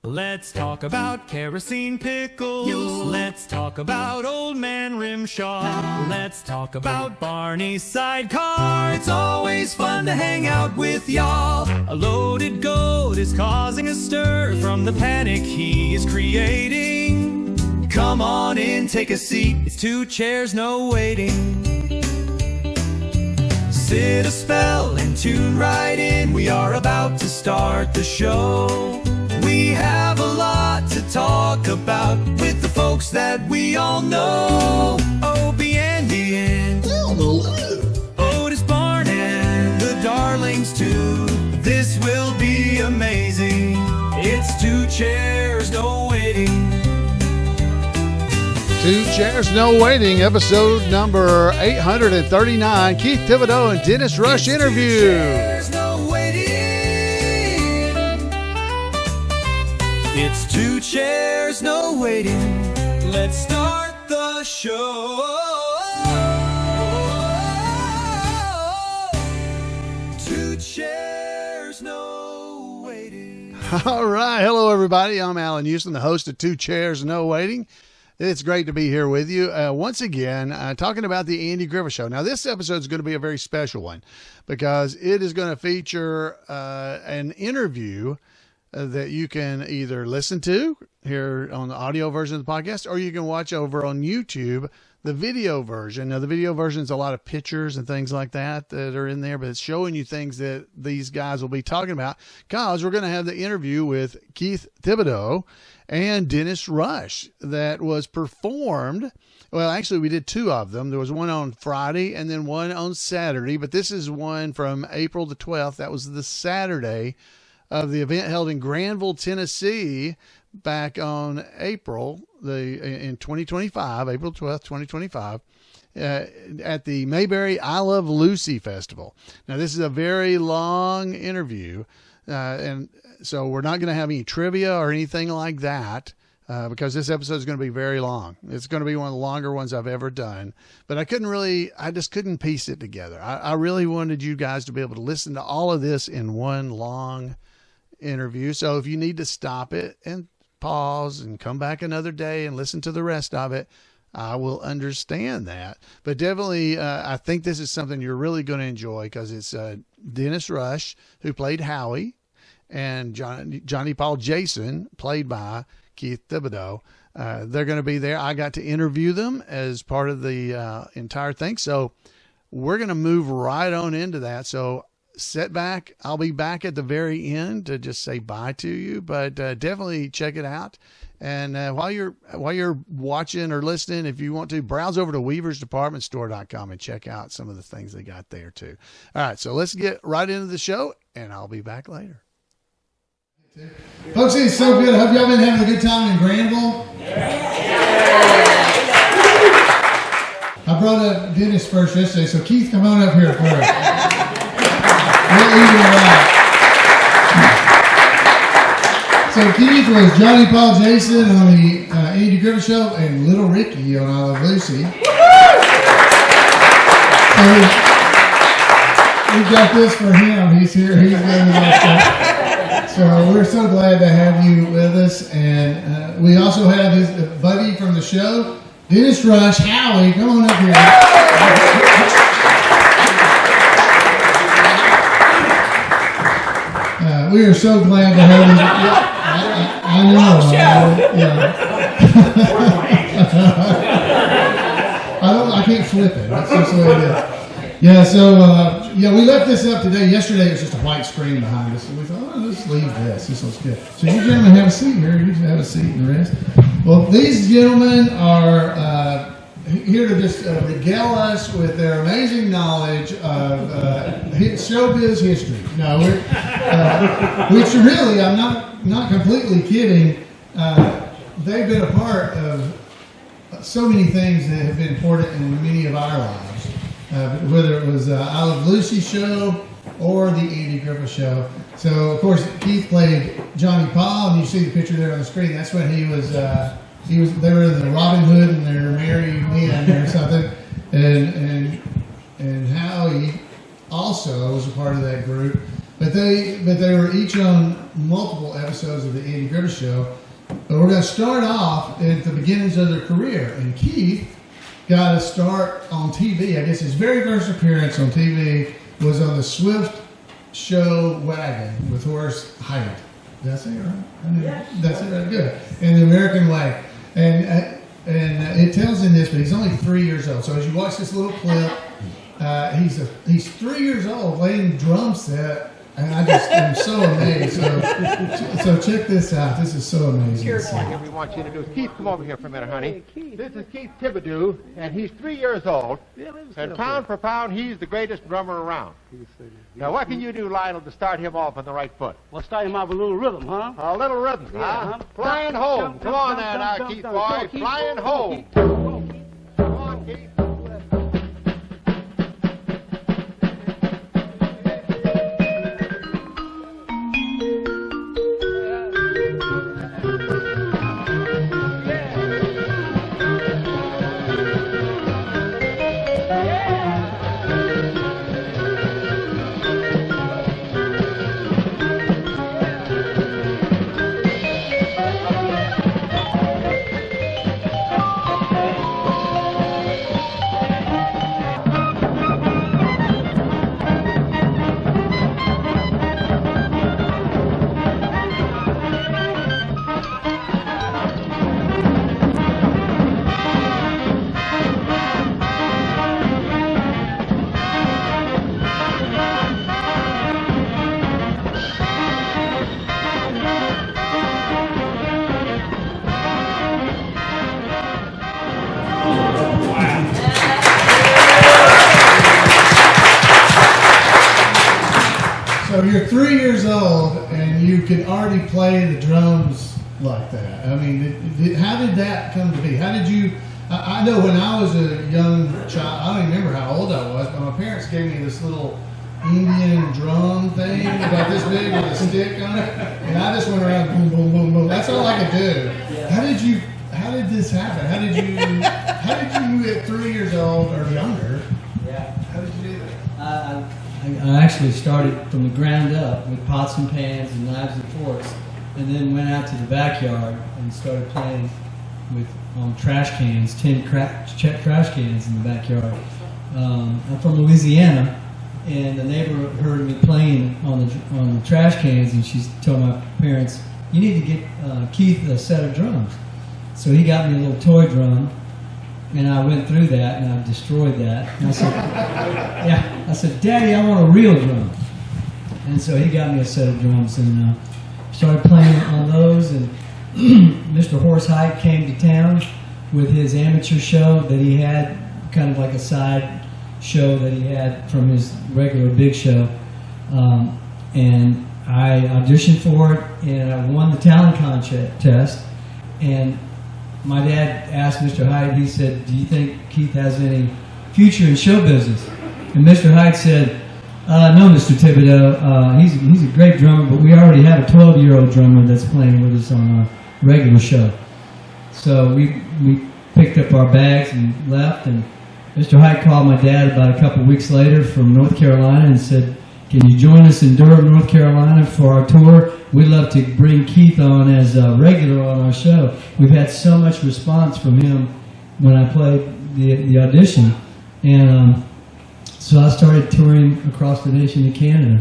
Let's talk about kerosene pickles. Let's talk about Old Man Rimshaw. Let's talk about Barney's sidecar. It's always fun to hang out with y'all. A loaded goat is causing a stir from the panic he is creating. Come on in, take a seat. It's 2 chairs, no waiting. Sit a spell and tune right in. We are about to start the show. We have a lot to talk about with the folks that we all know. Opie and Ian, Otis Barn and the Darlings too. This will be amazing. It's 2 chairs, no waiting. 2 Chairs, No Waiting, episode number 839. Keith Thibodeaux and Dennis Rush interview. It's 2 chairs, no waiting. Let's start the show. 2 chairs, no waiting. All right. Hello, everybody. I'm Allan Newsome, the host of 2 Chairs, No Waiting. It's great to be here with you. Once again, talking about the Andy Griffith Show. Now, this episode is going to be a very special one because it is going to feature an interview that you can either listen to here on the audio version of the podcast, or you can watch over on YouTube, the video version. Now, the video version is a lot of pictures and things like that are in there, but it's showing you things that these guys will be talking about, because we're going to have the interview with Keith Thibodeaux and Dennis Rush that was performed. Well, actually, we did 2 of them. There was one on Friday and then one on Saturday, but this is one from April the 12th. That was the Saturday of the event held in Granville, Tennessee, back on in 2025, April 12th, 2025, at the Mayberry I Love Lucy Festival. Now, this is a very long interview, and so we're not going to have any trivia or anything like that, because this episode is going to be very long. It's going to be one of the longer ones I've ever done, but I just couldn't piece it together. I really wanted you guys to be able to listen to all of this in one long interview. So if you need to stop it and pause and come back another day and listen to the rest of it, I will understand that. But definitely, I think this is something you're really going to enjoy, because it's Dennis Rush, who played Howie, and Johnny Paul Jason, played by Keith Thibodeaux. They're going to be there. I got to interview them as part of the entire thing. So we're going to move right on into that. So sit back. I'll be back at the very end to just say bye to you, but definitely check it out. And while you're watching or listening, if you want to, browse over to weaversdepartmentstore.com and check out some of the things they got there too. All right, so let's get right into the show, and I'll be back later. Folks, it's so good. I hope y'all been having a good time in Granville. I brought up Dennis first yesterday, so Keith, come on up here first. So Keith was Johnny Paul Jason on the Andy Griffith Show and Little Ricky on I Love Lucy. So we've got this for him. He's here. He's doing that stuff. So we're so glad to have you with us. And we also have his buddy from the show, Dennis Rush, Howie. Come on up here. We are so glad to have you. I know. I can't flip it. That's just the way it is. Yeah, so, we left this up today. Yesterday it was just a white screen behind us. And we thought, let's leave this. This looks good. So you gentlemen have a seat here. You can have a seat and the rest. Well, these gentlemen are here to just regale us with their amazing knowledge of showbiz history. No, which really, I'm not completely kidding. They've been a part of so many things that have been important in many of our lives, whether it was I Love Lucy show or the Andy Griffith Show. So, of course, Keith played Johnny Paul, and you see the picture there on the screen. That's when they were in the Robin Hood and their merry men or something, and Howie also was a part of that group. But they were each on multiple episodes of the Andy Griffith Show. But we're going to start off at the beginnings of their career. And Keith got a start on TV. I guess his very first appearance on TV was on the Swift Show Wagon with Horace Heidt. Did I say it right? That's it right. Good. And the American Way. And it tells in this, but he's only 3 years old. So as you watch this little clip, he's 3 years old playing drum set. And I just am so amazed. So check this out. This is so amazing. Here's what we want you to do. Keith, come over here for a minute, honey. This is Keith Thibodeaux, and he's 3 years old. And pound for pound, he's the greatest drummer around. Now, what can you do, Lionel, to start him off on the right foot? Well, start him off with a little rhythm, huh? A little rhythm, huh? Flying home. Come on there now, Keith, boy. Flying home. Come on, Keith. So you're 3 years old and you can already play the drums like that. I mean, how did that come to be? How did you? I know when I was a young child, I don't even remember how old I was, but my parents gave me this little Indian drum thing about this big with a stick on it, and I just went around boom, boom, boom, boom. That's all I could do. How did this happen? How did you at 3 years old or younger? Yeah. How did you do that? I actually started from the ground up with pots and pans and knives and forks, and then went out to the backyard and started playing with trash cans, tin trash cans in the backyard. I'm from Louisiana, and the neighbor heard me playing on the trash cans, and she told my parents, "You need to get Keith a set of drums." So he got me a little toy drum. And I went through that, and I destroyed that. And I said, I said, "Daddy, I want a real drum." And so he got me a set of drums, and started playing on those. And Mr. Horace Heidt came to town with his amateur show that he had, kind of like a side show that he had from his regular big show. And I auditioned for it, and I won the talent contest. And my dad asked Mr. Heidt, he said, "Do you think Keith has any future in show business?" And Mr. Heidt said, "No, Mr. Thibodeaux, he's a great drummer, but we already have a 12-year-old drummer that's playing with us on a regular show." So we picked up our bags and left, and Mr. Heidt called my dad about a couple weeks later from North Carolina and said, "Can you join us in Durham, North Carolina for our tour? We'd love to bring Keith on as a regular on our show." We've had so much response from him when I played the audition. And so I started touring across the nation to Canada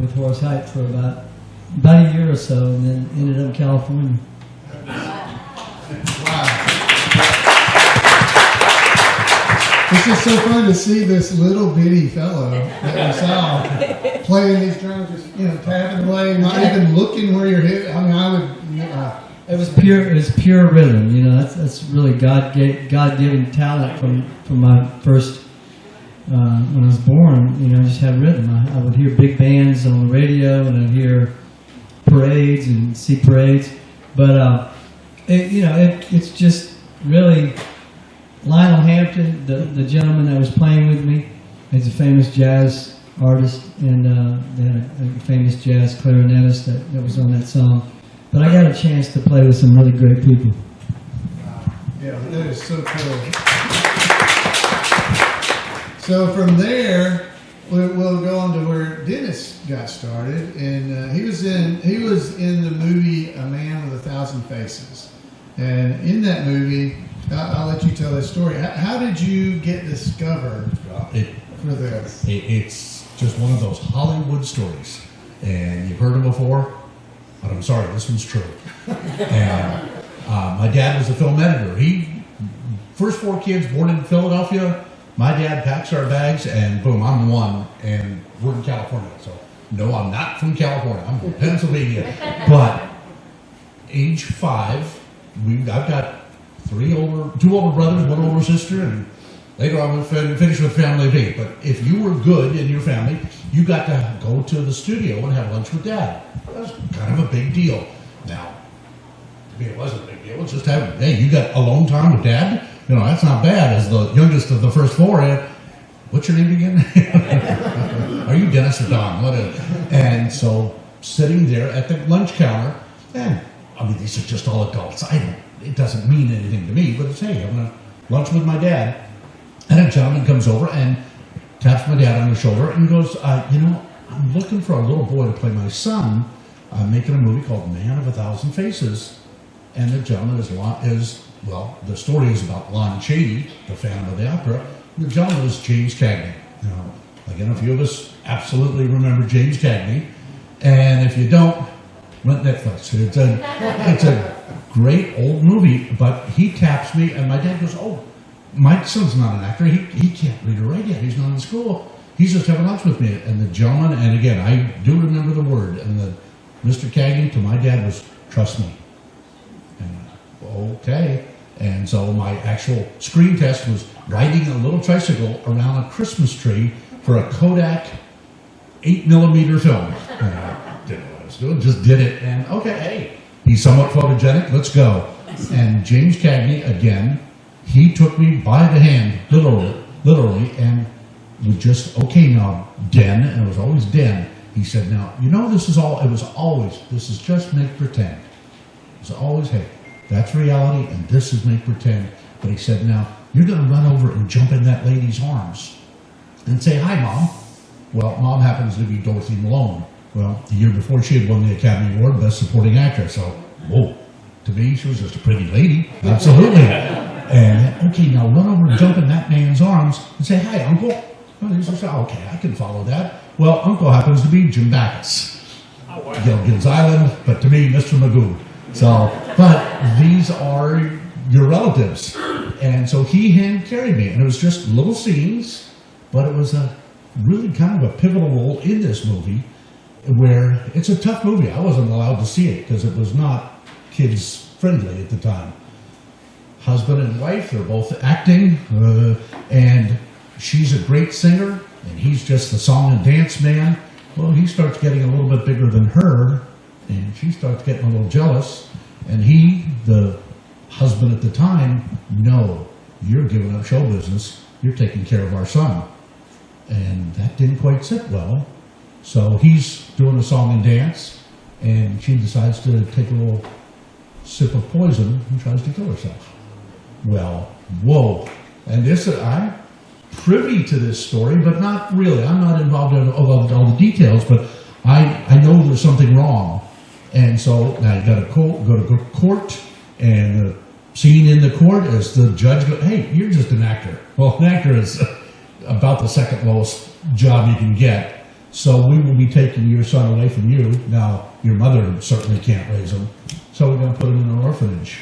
with Horace Heidt for about a year or so, and then ended up in California. Wow. It's just so fun to see this little bitty fellow that we saw playing these drums, just tapping away, not even looking where you're hitting. I mean, I would. It was pure rhythm. That's really God-given talent from my first when I was born. I just had rhythm. I would hear big bands on the radio, and I'd hear parades and see parades. But it's just really. Lionel Hampton, the gentleman that was playing with me, is a famous jazz artist, and they had a famous jazz clarinetist that was on that song. But I got a chance to play with some really great people. Wow. Yeah, that is so cool. So from there, We'll go on to where Dennis got started, and he was in the movie A Man with 1,000 Faces, and in that movie, I'll let you tell this story. How did you get discovered for this? It's just one of those Hollywood stories, and you've heard them before, but I'm sorry, this one's true. And my dad was a film editor. First 4 kids born in Philadelphia. My dad packs our bags, and boom, I'm one, and we're in California. So, no, I'm not from California. I'm from Pennsylvania. But age 5, I've got 2 older brothers, 1 older sister, and later on we'll finish with family B. But if you were good in your family, you got to go to the studio and have lunch with Dad. That was kind of a big deal. Now, to me, it wasn't a big deal. It's just having, hey, you got alone time with Dad? You know, that's not bad. As the youngest of the first 4, what's your name again? Are you Dennis or Don? And so, sitting there at the lunch counter, and I mean, these are just all adults. It doesn't mean anything to me, but it's, hey, I'm going to lunch with my dad. And a gentleman comes over and taps my dad on the shoulder and goes, I'm looking for a little boy to play my son. I'm making a movie called Man of 1,000 Faces. And the gentleman the story is about Lon Chaney, the Phantom of the Opera. The gentleman is James Cagney. Now, again, a few of us absolutely remember James Cagney. And if you don't, rent Netflix. It's a great old movie, but he taps me, and my dad goes, oh, my son's not an actor. He can't read or write yet. He's not in school. He's just having lunch with me. And the gentleman, and again, I do remember the word, and the Mr. Cagney to my dad was, trust me. And okay. And so my actual screen test was riding a little tricycle around a Christmas tree for a Kodak 8mm film. And I didn't know what I was doing, just did it. And okay, hey, he's somewhat photogenic, let's go. And James Cagney, again, he took me by the hand, literally, and we just, okay, now, Den, and it was always Den. He said, now, this is just make pretend. It was always, hey, that's reality, and this is make pretend. But he said, now, you're going to run over and jump in that lady's arms and say, hi, Mom. Well, Mom happens to be Dorothy Malone. Well, the year before, she had won the Academy Award, Best Supporting Actress. So, whoa, to me, she was just a pretty lady. Absolutely. And, okay, now run over and jump in that man's arms and say, hi, Uncle. Well, he says, okay, I can follow that. Well, Uncle happens to be Jim Backus. Gilligan's Island, but to me, Mr. Magoo. So, but these are your relatives. And so he hand carried me, and it was just little scenes, but it was a really kind of a pivotal role in this movie where it's a tough movie. I wasn't allowed to see it because it was not kids friendly at the time. Husband and wife, they're both acting, and she's a great singer, and he's just the song and dance man. Well, he starts getting a little bit bigger than her, and she starts getting a little jealous, and he, the husband at the time, no, you're giving up show business, you're taking care of our son. And that didn't quite sit well. So he's doing a song and dance, and she decides to take a little sip of poison and tries to kill herself. Well, whoa. And I'm privy to this story, but not really. I'm not involved in all the details, but I know there's something wrong. And so now you got to go to court, and the scene in the court is the judge goes, hey, you're just an actor. Well, an actor is about the second lowest job you can get. So we will be taking your son away from you. Now, your mother certainly can't raise him. So we're going to put him in an orphanage.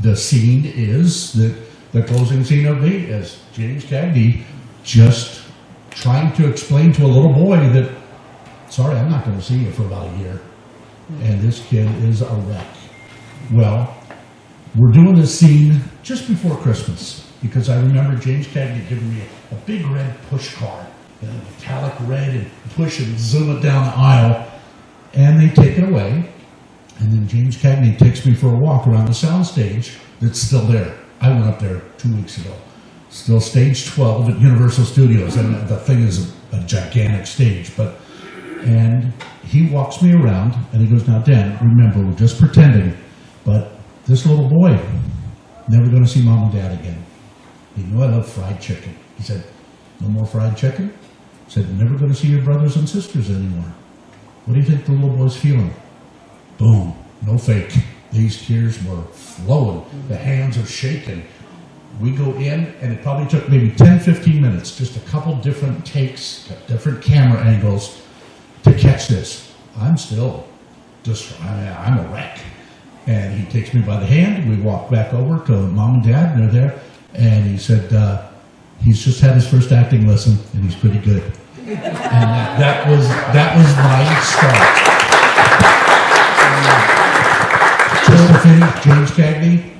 The scene is that the closing scene of me is James Cagney just trying to explain to a little boy that, sorry, I'm not going to see you for about a year. And this kid is a wreck. Well, we're doing this scene just before Christmas because I remember James Cagney giving me a big red push card, a metallic red, and push and zoom it down the aisle. And they take it away. And then James Cagney takes me for a walk around the soundstage that's still there. I went up there 2 weeks ago. Still stage 12 at Universal Studios. And the thing is a gigantic stage. And he walks me around and he goes, now, Dan, remember, we're just pretending. But this little boy, never going to see Mom and Dad again. He knew I love fried chicken. He said, No more fried chicken? Said, you're never going to see your brothers and sisters anymore. What do you think the little boy's feeling? Boom. No fake. These tears were flowing. The hands are shaking. We go in, and it probably took maybe 10, 15 minutes, just a couple different takes, different camera angles to catch this. I'm still I'm a wreck. And he takes me by the hand. We walk back over to Mom and Dad, and they're there. And he said, he's just had his first acting lesson, and he's pretty good. And that was my start. Just to finish, James Cagney,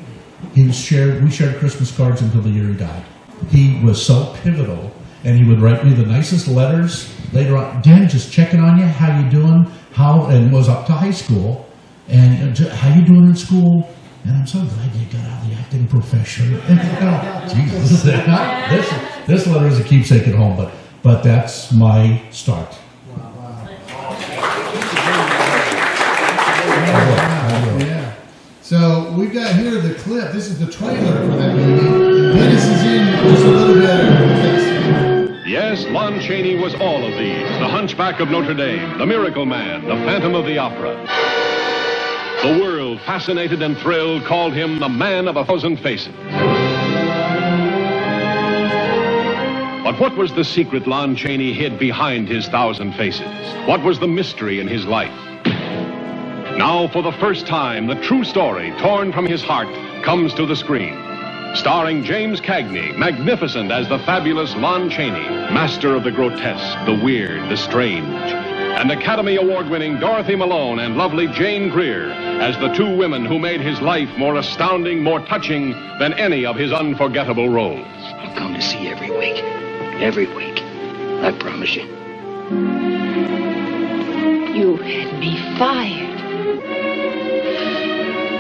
we shared Christmas cards until the year he died. He was so pivotal, and he would write me the nicest letters. Later on, Dan, just checking on you, how you doing? And was up to high school, and how you doing in school? And I'm so glad you got out of the acting profession. Jesus, this letter is a keepsake at home, but that's my start. Yeah. So we've got here the clip. This is the trailer for that movie. Dennis is in just a little bit. Yes, Lon Chaney was all of these. The Hunchback of Notre Dame, the Miracle Man, the Phantom of the Opera. The world, fascinated and thrilled, called him the Man of 1,000 Faces. But what was the secret Lon Chaney hid behind his 1,000 faces? What was the mystery in his life? Now, for the first time, the true story, torn from his heart, comes to the screen. Starring James Cagney, magnificent as the fabulous Lon Chaney, master of the grotesque, the weird, the strange. And Academy Award-winning Dorothy Malone and lovely Jane Greer as the two women who made his life more astounding, more touching than any of his unforgettable roles. I'll come to see you every week. Every week. I promise you. You had me fired.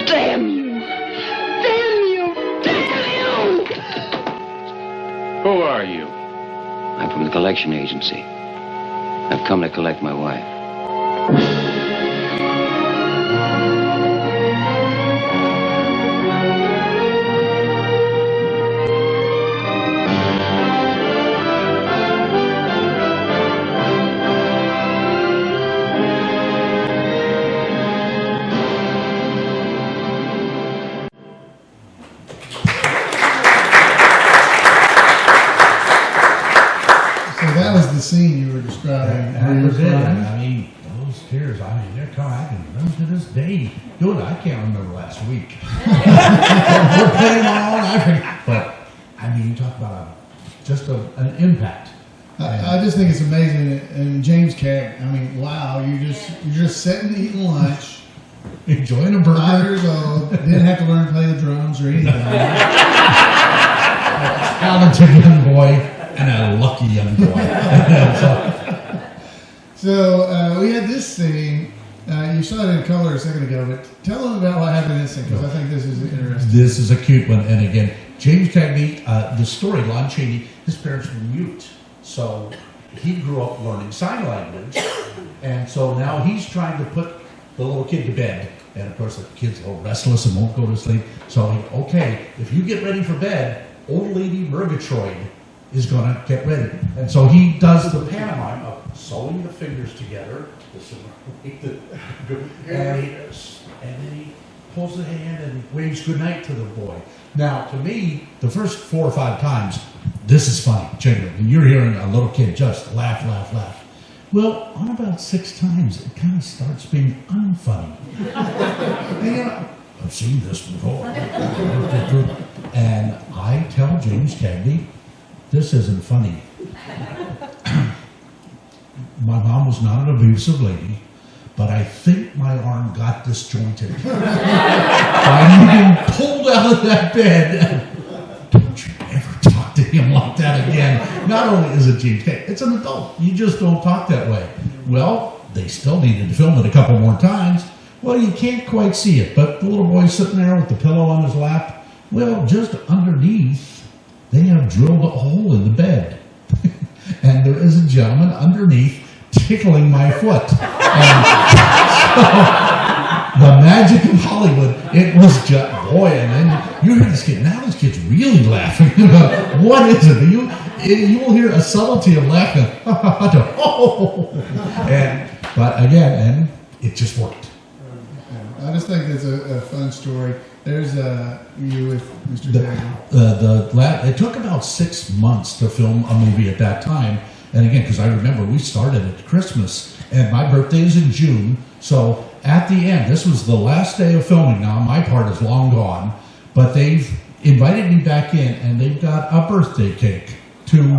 Damn you! Damn you! Damn you! Who are you? I'm from the collection agency. I've come to collect my wife. The scene you were describing. That was it. I mean, those tears, they're coming. I can remember to this day. Dude, I can't remember last week. We're playing on, but I mean, you talk about an impact. I just think it's amazing. And James Cagney, I mean, wow, you're just sitting eating lunch, enjoying a burger. 5 years old, didn't have to learn to play the drums or anything. Talented young boy. And a lucky young boy. So we had this scene. You saw it in color a second ago, but tell them about what happened in this scene, because I think this is interesting. This is a cute one. And again, James Cagney, the story, Lon Chaney, his parents were mute. So he grew up learning sign language. And so now he's trying to put the little kid to bed. And of course, the kid's a little restless and won't go to sleep. So, okay, if you get ready for bed, old lady Murgatroyd is going to get ready. And so he does the pantomime of sewing the fingers together. And then he pulls the hand and waves goodnight to the boy. Now, to me, the first 4 or 5 times, this is funny, genuinely. And you're hearing a little kid just laugh, laugh, laugh. Well, on about 6 times, it kind of starts being unfunny. And, I've seen this before. And I tell James Cagney, this isn't funny. My mom was not an abusive lady, but I think my arm got disjointed. I'm being pulled out of that bed. Don't you ever talk to him like that again. Not only is it James Cagney, it's an adult. You just don't talk that way. Well, they still needed to film it a couple more times. Well, you can't quite see it, but the little boy's sitting there with the pillow on his lap. Well, just underneath, they have drilled a hole in the bed. And there is a gentleman underneath tickling my foot. And so, the magic of Hollywood, it was just, oh boy, and then you hear this kid, now this kid's really laughing. What is it? You will hear a subtlety of laughing. But again, and it just worked. I just think it's a fun story. There's you with Mr. Desi. It took about 6 months to film a movie at that time. And again, because I remember we started at Christmas, and my birthday is in June. So at the end, this was the last day of filming. Now my part is long gone, but they've invited me back in, and they've got a birthday cake to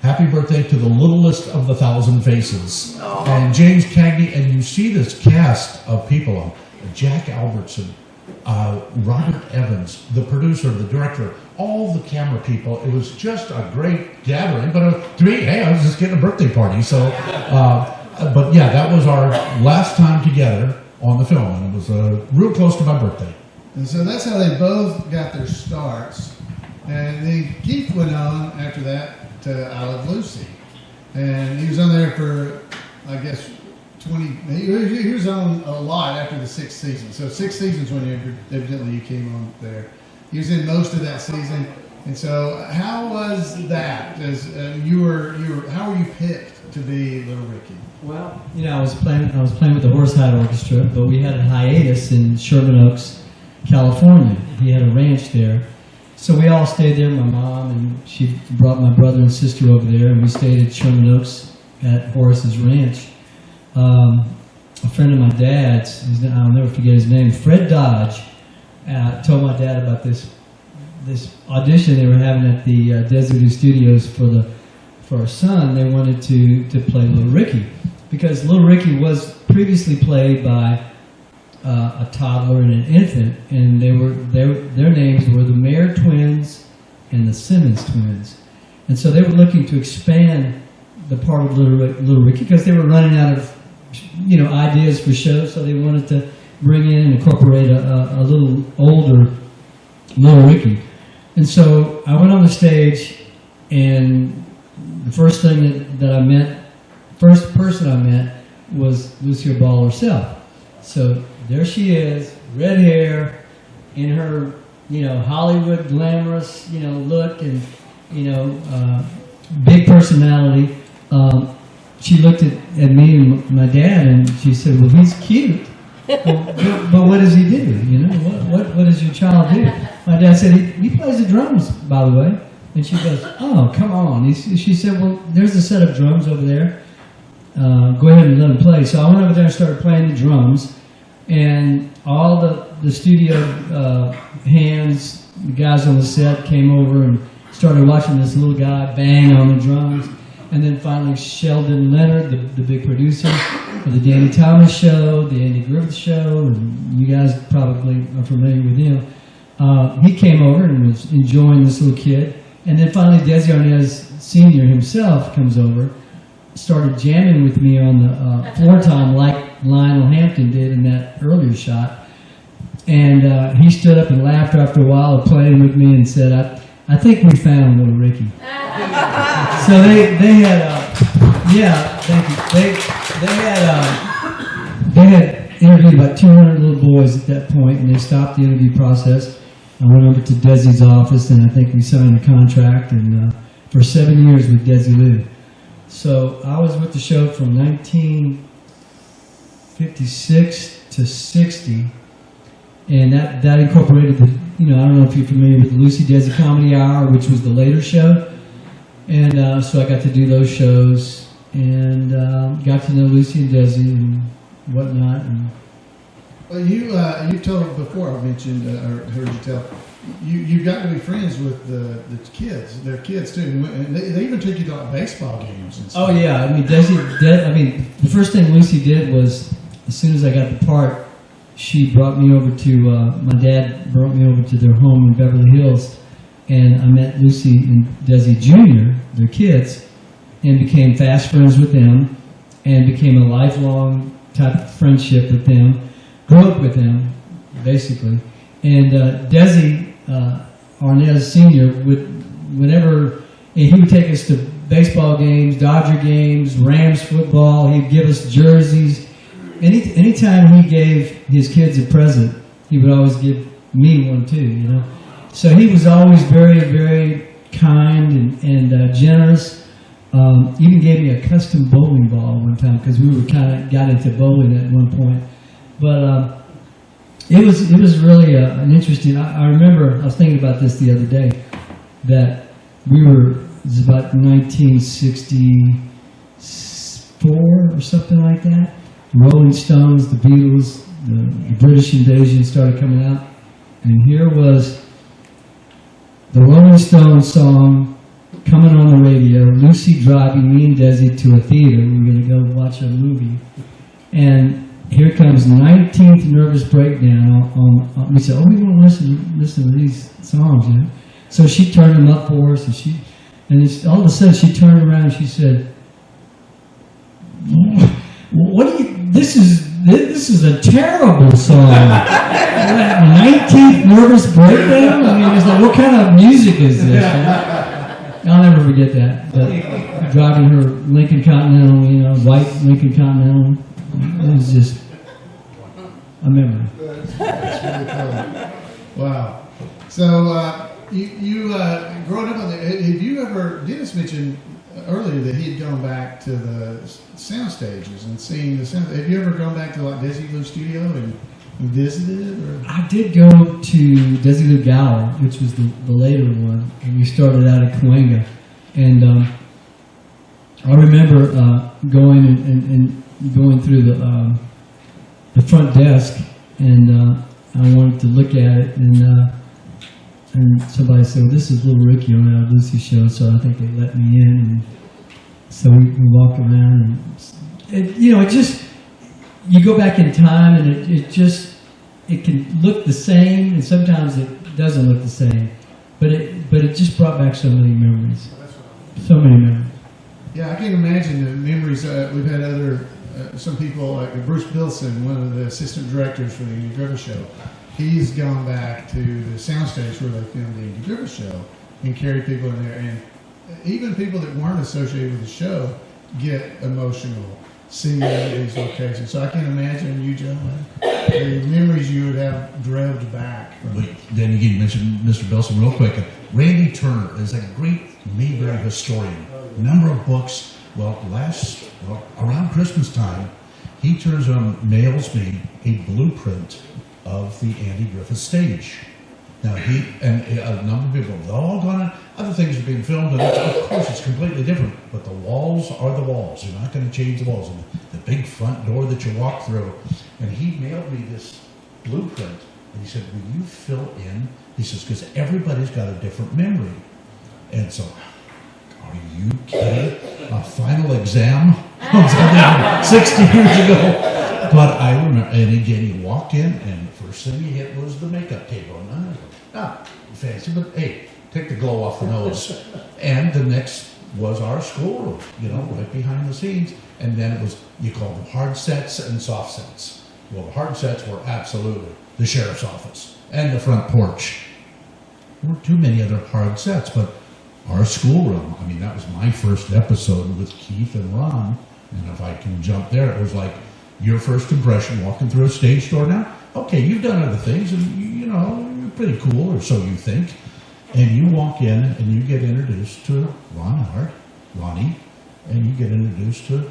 happy birthday to the littlest of the 1,000 faces. And James Cagney, and you see this cast of people, Jack Albertson, Robert Evans, the producer, the director, all the camera people. It was just a great gathering. But to me, hey, I was just getting a birthday party. So, but yeah, that was our last time together on the film, and it was real close to my birthday. And so that's how they both got their starts. And then Keith went on after that to I Love Lucy. And he was on there for, I guess, 20. He was on a lot after the 6th season. So 6 seasons when evidently you came on there. He was in most of that season. And so how was that? As how were you picked to be Little Ricky? Well, I was playing with the Horsehide Orchestra, but we had a hiatus in Sherman Oaks, California. He had a ranch there. So we all stayed there. My mom, and she brought my brother and sister over there, and we stayed at Sherman Oaks at Horace's ranch. A friend of my dad's, I'll never forget his name, Fred Dodge, told my dad about this audition they were having at the Desi Studios for our son. They wanted to play Little Ricky, because Little Ricky was previously played by a toddler and an infant, and their names were the Mayer twins and the Simmons twins, and so they were looking to expand the part of Little Ricky because they were running out of ideas for shows, so they wanted to bring in and incorporate a little older Little Ricky. And so I went on the stage, and the first thing that I met, first person I met, was Lucille Ball herself. So there she is, red hair, in her, Hollywood glamorous, look, and, big personality. She looked at me and my dad, and she said, "Well, he's cute, but what does he do? What does your child do?" My dad said, he plays the drums, by the way. And she goes, "Oh, come on." She said, "Well, there's a set of drums over there. Go ahead and let him play." So I went over there and started playing the drums, and all the studio hands, the guys on the set, came over and started watching this little guy bang on the drums. And then finally Sheldon Leonard, the big producer of the Danny Thomas Show, the Andy Griffith Show, and you guys probably are familiar with him. He came over and was enjoying this little kid. And then finally Desi Jr. himself comes over, started jamming with me on the floor tom like Lionel Hampton did in that earlier shot. And he stood up and laughed after a while, playing with me, and said, I think we found Little Ricky. So they had, thank you. They had interviewed about 200 little boys at that point, and they stopped the interview process. I went over to Desi's office, and I think we signed a contract, and for 7 years with Desi Lou. So I was with the show from 1956 to 60, and that incorporated the, I don't know if you're familiar with the Lucy Desi Comedy Hour, which was the later show. And so I got to do those shows, and got to know Lucy and Desi and whatnot. And well, you told before, I mentioned or heard you tell, you got to be friends with the kids, their kids too. And they even took you to like baseball games and stuff. Oh yeah, the first thing Lucy did was, as soon as I got the part, she brought me over to, my dad brought me over to their home in Beverly Hills, and I met Lucy and Desi Jr., their kids, and became fast friends with them, and became a lifelong type of friendship with them, grew up with them, basically. And Desi Arnaz Sr., whenever he would take us to baseball games, Dodger games, Rams football, he'd give us jerseys. Anytime he gave his kids a present, he would always give me one too, you know. So he was always very, very kind and generous. Even gave me a custom bowling ball one time because we were got into bowling at one point. But it was really an interesting. I remember I was thinking about this the other day that it was about 1964 or something like that. The Rolling Stones, the Beatles, the British Invasion started coming out, and here was the Rolling Stones song coming on the radio, Lucy driving me and Desi to a theater. We were going to go watch a movie. And here comes 19th Nervous Breakdown. We said, we want to listen to these songs. You know? So she turned them up for us, and all of a sudden she turned around and she said, "What do you? This is a terrible song. 19th Nervous Breakdown. I mean, it's like, what kind of music is this?" You know? I'll never forget that. But driving her Lincoln Continental, you know, white Lincoln Continental, it was just a memory. That's really cool. Wow. So you growing up on have you ever? Dennis mentioned earlier that he had gone back to the sound stages and seen the sound. Have you ever gone back to like Desi Jr studio and visited? Or? I did go to Desi Jr Gallery, which was the later one, and we started out at Cahuenga. And I remember going and going through the front desk, and I wanted to look at it, and somebody said, "Well, this is little Ricky on our Lucy show," so I think they let me in, and so we walked around, and you know, it just, you go back in time, and it can look the same, and sometimes it doesn't look the same, but it just brought back so many memories, so many memories. Yeah, I can imagine the memories. We've had some people like Bruce Bilson, one of the assistant directors for the Andy Griffith Show. He's gone back to the soundstage where they filmed the Andy Griffith Show and carried people in there, and even people that weren't associated with the show get emotional seeing these locations. So I can imagine you, gentlemen, the memories you would have drove back. Then again, you mentioned Mr. Bilson real quick. Randy Turner is a great Mayberry historian. A number of books. Well, around Christmas time, he mails me a blueprint of the Andy Griffith stage. Now he and a number of people, they're all gone. Other things are being filmed, and of course it's completely different. But the walls are the walls. You're not going to change the walls. And the big front door that you walk through. And he mailed me this blueprint, and he said, "Will you fill in?" He says, "Because everybody's got a different memory." And so, are you kidding? A final exam from 60 years ago. But I remember, and again, he walked in, and the first thing he hit was the makeup table. Fancy, but hey, take the glow off the nose. And the next was our schoolroom, you know, right behind the scenes. And then it was, you call them hard sets and soft sets. Well, the hard sets were absolutely the sheriff's office and the front porch. There weren't too many other hard sets, but our schoolroom, I mean, that was my first episode with Keith and Ron. And if I can jump there, it was like your first impression walking through a stage door. Now, okay, you've done other things, and you know, you're pretty cool, or so you think. And you walk in and you get introduced to Ronnie, and you get introduced to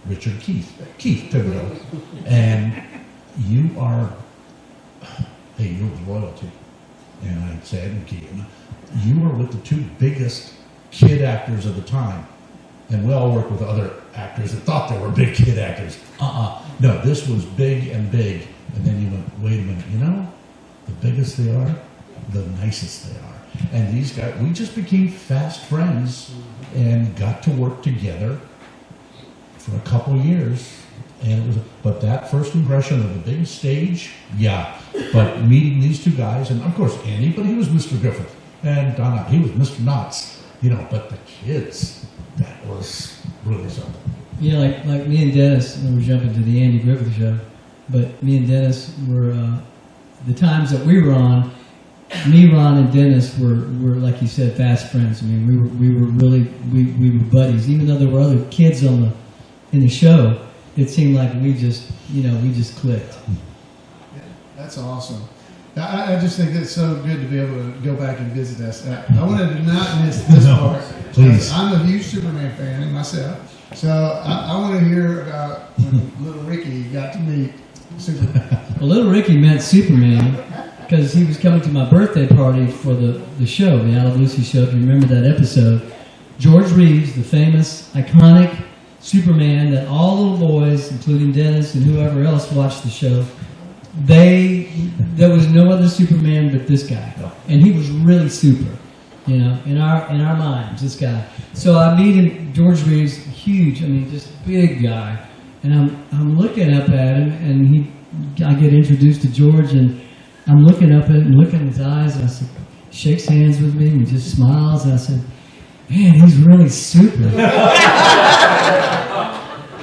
Keith Thibodeaux. And you are, hey, you're with royalty. And I'd say, and Keith, you were with the two biggest kid actors of the time. And we all worked with other actors that thought they were big kid actors. No, this was big and big. And then you went, wait a minute, you know, the biggest they are, the nicest they are. And these guys, we just became fast friends and got to work together for a couple years. And it was, but that first impression of the big stage, yeah. But meeting these two guys, and of course Andy, but he was Mr. Griffith, and Donna, he was Mr. Knotts, you know. But the kids, that was really something. Yeah, like me and Dennis, and we're jumping to the Andy Griffith Show. But me and Dennis were the times that we were on. Me, Ron, and Dennis were like you said, fast friends. I mean, we were really buddies. Even though there were other kids in the show, it seemed like we just clicked. Yeah, that's awesome. I just think it's so good to be able to go back and visit us. I wanted to not miss this part. Please. I'm a huge Superman fan myself, so I want to hear about when little Ricky got to meet Superman. Well, little Ricky met Superman because he was coming to my birthday party for the show, the Allan Lucy show. If you remember that episode, George Reeves, the famous, iconic Superman that all little boys, including Dennis and whoever else watched the show, there was no other Superman but this guy, and he was really super, you know, in our minds, this guy. So I meet him, George Reeves, huge, I mean, just big guy, and I'm looking up at him, and I get introduced to George, and I'm looking up at him, looking in his eyes, and I said, shakes hands with me, and he just smiles, and I said, man, he's really super.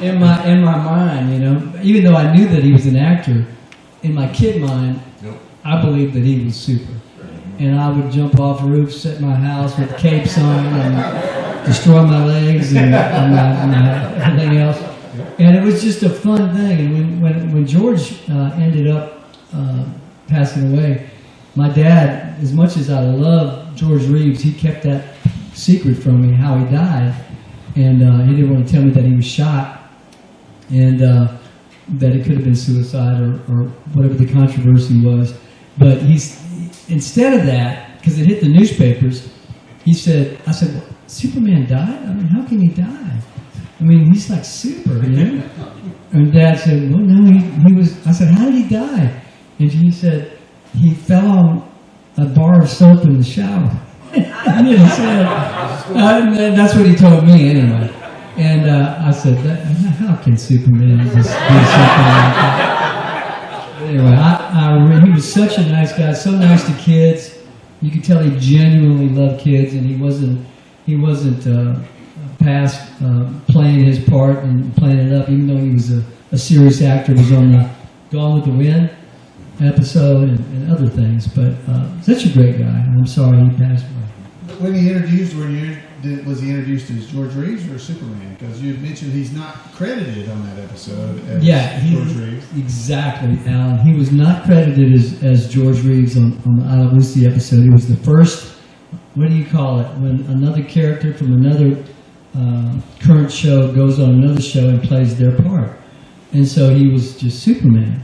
in my mind, you know, even though I knew that he was an actor, in my kid mind, I believed that he was super. And I would jump off roofs, set my house with capes on, and destroy my legs and everything else. And it was just a fun thing. And when George ended up passing away, my dad, as much as I love George Reeves, he kept that secret from me, how he died. And he didn't want to tell me that he was shot. And that it could have been suicide or whatever the controversy was. But instead of that, because it hit the newspapers, I said, well, Superman died? I mean, how can he die? I mean, he's like super, you know? And Dad said, well, no, he was, I said, how did he die? And he said, he fell on a bar of soap in the shower. And he said, that's what he told me anyway. And I said, how can Superman just do something like that? Anyway, he was such a nice guy, so nice to kids. You could tell he genuinely loved kids, and he wasn't past playing his part and playing it up, even though he was a serious actor. He was on the Gone with the Wind episode and other things. But such a great guy. I'm sorry he passed away. When he introduced, was he introduced as George Reeves or Superman? Because you mentioned he's not credited on that episode as George Reeves. Exactly, Allan. He was not credited as George Reeves on the Allan Lucy episode. He was the first, what do you call it, when another character from another current show goes on another show and plays their part. And so he was just Superman.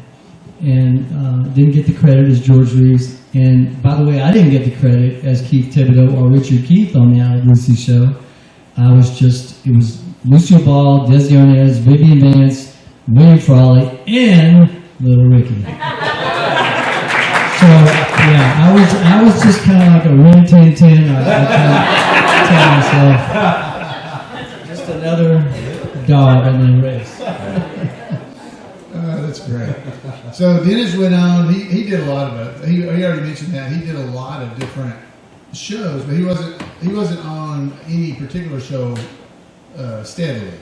And didn't get the credit as George Reeves. And by the way, I didn't get the credit as Keith Thibodeaux or Richard Keith on the Allan Lucy show. It was Lucille Ball, Desi Jr, Vivian Vance, William Frawley, and Little Ricky. So yeah, I was just kind of like a Rin Tin Tin. I tell myself, just another dog in the race. That's great. So Dennis went on. He did a lot of it. He already mentioned that he did a lot of different shows, but he wasn't on any particular show steadily,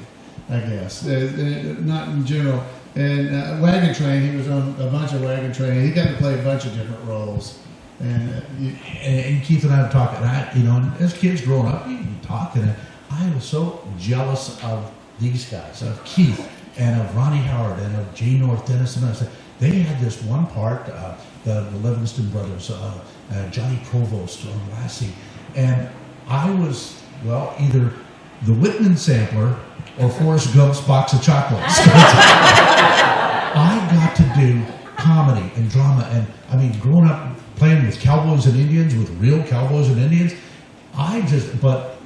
I guess. Not in general. And Wagon Train, he was on a bunch of Wagon Train. He got to play a bunch of different roles. And Keith and I were talking. As kids growing up, you talk, and I was so jealous of these guys, of Keith and of Ronnie Howard and of Jay North, Dennis, and I said they had this one part, the Livingston brothers, Johnny Provost or Lassie, and I was either the Whitman sampler or Forrest Gump's box of chocolates. I got to do comedy and drama, and I mean, growing up playing with cowboys and Indians, with real cowboys and Indians, but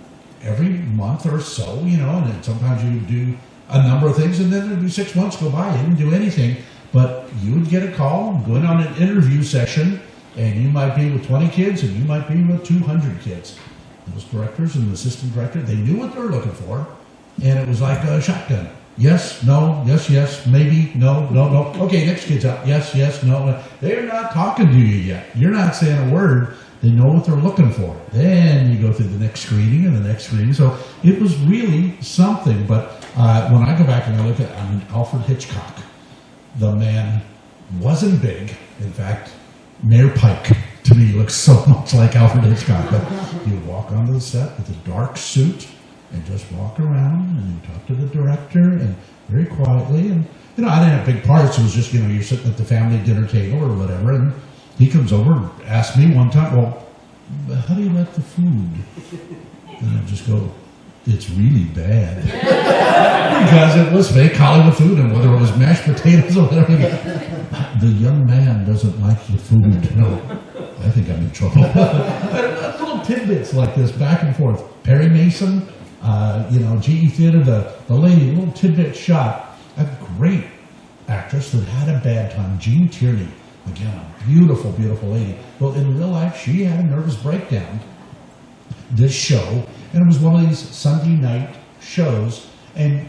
every month or so, and then sometimes you would do a number of things, and then there'd be 6 months go by, you didn't do anything, but you would get a call, go in on an interview session, and you might be with 20 kids, and you might be with 200 kids. Those directors and the assistant director, they knew what they were looking for, and it was like a shotgun. Yes, no, yes, maybe, no. Okay, next kid's up. Yes, no. They're not talking to you yet. You're not saying a word. They know what they're looking for. Then you go through the next screening and the next screening. So it was really something. But when I go back and I look at, Alfred Hitchcock, the man wasn't big. In fact, Mayor Pike, to me, looks so much like Alfred Hitchcock. But you would walk onto the set with a dark suit and just walk around and you talk to the director and very quietly. And, I didn't have big parts. It was just, you're sitting at the family dinner table or whatever. And he comes over and asks me one time, well, how do you like the food? And I just go, it's really bad. Because it was fake Hollywood food, and whether it was mashed potatoes or whatever. The young man doesn't like the food. No, I think I'm in trouble. Little tidbits like this, back and forth. Perry Mason, GE Theater, the lady, little tidbit shot. A great actress that had a bad time, Jean Tierney. Again, a beautiful, beautiful lady. Well, in real life, she had a nervous breakdown. This show, and it was one of these Sunday night shows, and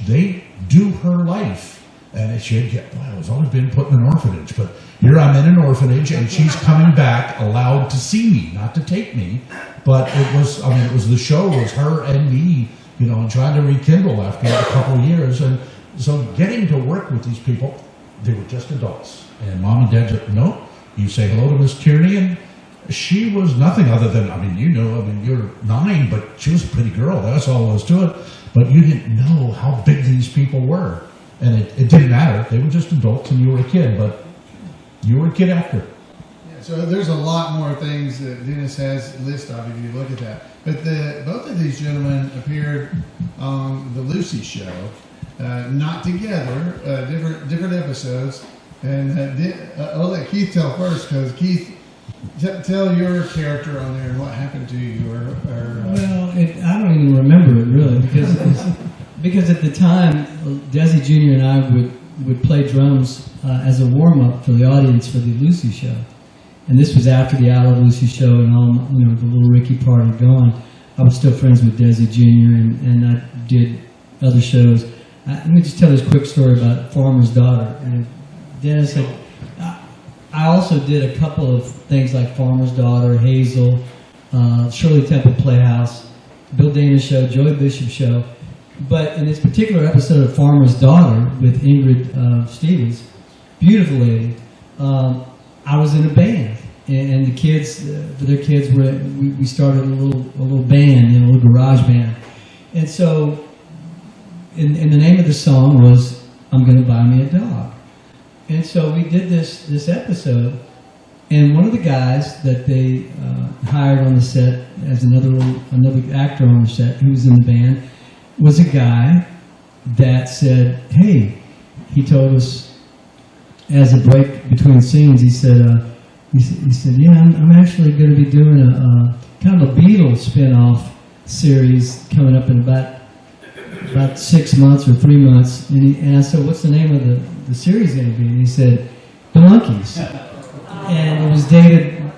they do her life. And I was always being put in an orphanage, but here I'm in an orphanage, and she's coming back, allowed to see me, not to take me. But it was the show was her and me, and trying to rekindle after a couple of years. And so getting to work with these people, they were just adults. And Mom and Dad said, no, you say hello to Miss Tierney, and she was nothing other than, you're 9, but she was a pretty girl. That's all there was to it. But you didn't know how big these people were. And it didn't matter. They were just adults and you were a kid, but you were a kid after. Yeah, so there's a lot more things that Dennis has listed of if you look at that. But both of these gentlemen appeared on the Lucy Show, not together, different episodes. And I'll let Keith tell first, because Keith, tell your character on there and what happened to you. Well, I don't even remember it really, because at the time, Desi Jr. and I would play drums as a warm-up for the audience for the Lucy Show. And this was after the I Love Lucy Show and all, the little Ricky part had gone. I was still friends with Desi Jr. and I did other shows. Let me just tell this quick story about Farmer's Daughter. And Dennis said, I also did a couple of things like Farmer's Daughter, Hazel, Shirley Temple Playhouse, Bill Dana Show, Joey Bishop Show. But in this particular episode of Farmer's Daughter with Ingrid Stevens, beautiful lady, I was in a band, and the kids, for their kids, we started a little band, a little garage band, and so, and the name of the song was "I'm Gonna Buy Me a Dog," and so we did this episode, and one of the guys that they hired on the set as another actor on the set who was in the band was a guy that said, hey, he told us as a break between scenes, he said, yeah, I'm actually going to be doing a kind of a Beatles spin-off series coming up in about 6 months or 3 months. And I said, what's the name of the series going to be? And he said, The Monkees. And it was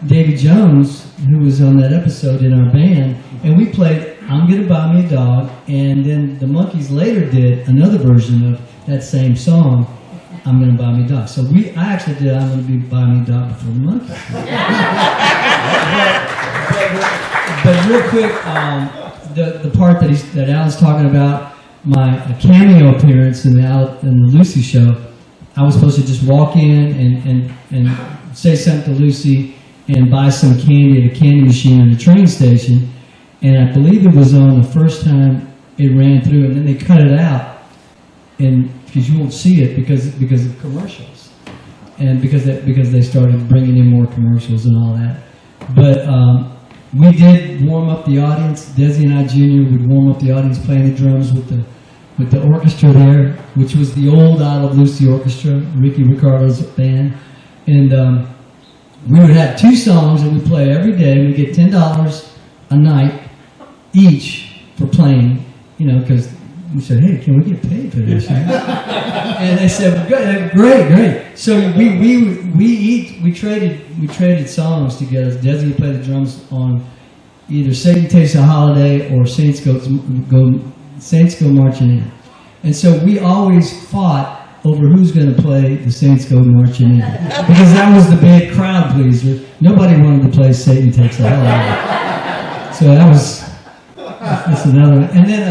Davy Jones who was on that episode in our band, and we played I'm Gonna Buy Me a Dog, and then the Monkees later did another version of that same song, I'm Gonna Buy Me a Dog. So I actually did I'm Gonna Buy Me a Dog before the Monkees. but real quick, the part that Allan's talking about, my cameo appearance in the Lucy Show, I was supposed to just walk in and say something to Lucy and buy some candy at a candy machine at a train station. And I believe it was on the first time it ran through, and then they cut it out, and because you won't see it because of commercials, and because they started bringing in more commercials and all that. But we did warm up the audience. Desi and I Jr. would warm up the audience playing the drums with the orchestra there, which was the old I Love Lucy Orchestra, Ricky Ricardo's band, and we would have 2 songs that we play every day. We get $10 a night each for playing, because we said, hey, can we get paid for this? And they said, well, great. So we traded songs together. Desi would play the drums on either Satan Takes a Holiday or Saints Go Marching In. And so we always fought over who's going to play the Saints Go Marching In, because that was the big crowd pleaser. Nobody wanted to play Satan Takes a Holiday. So that's another one. And then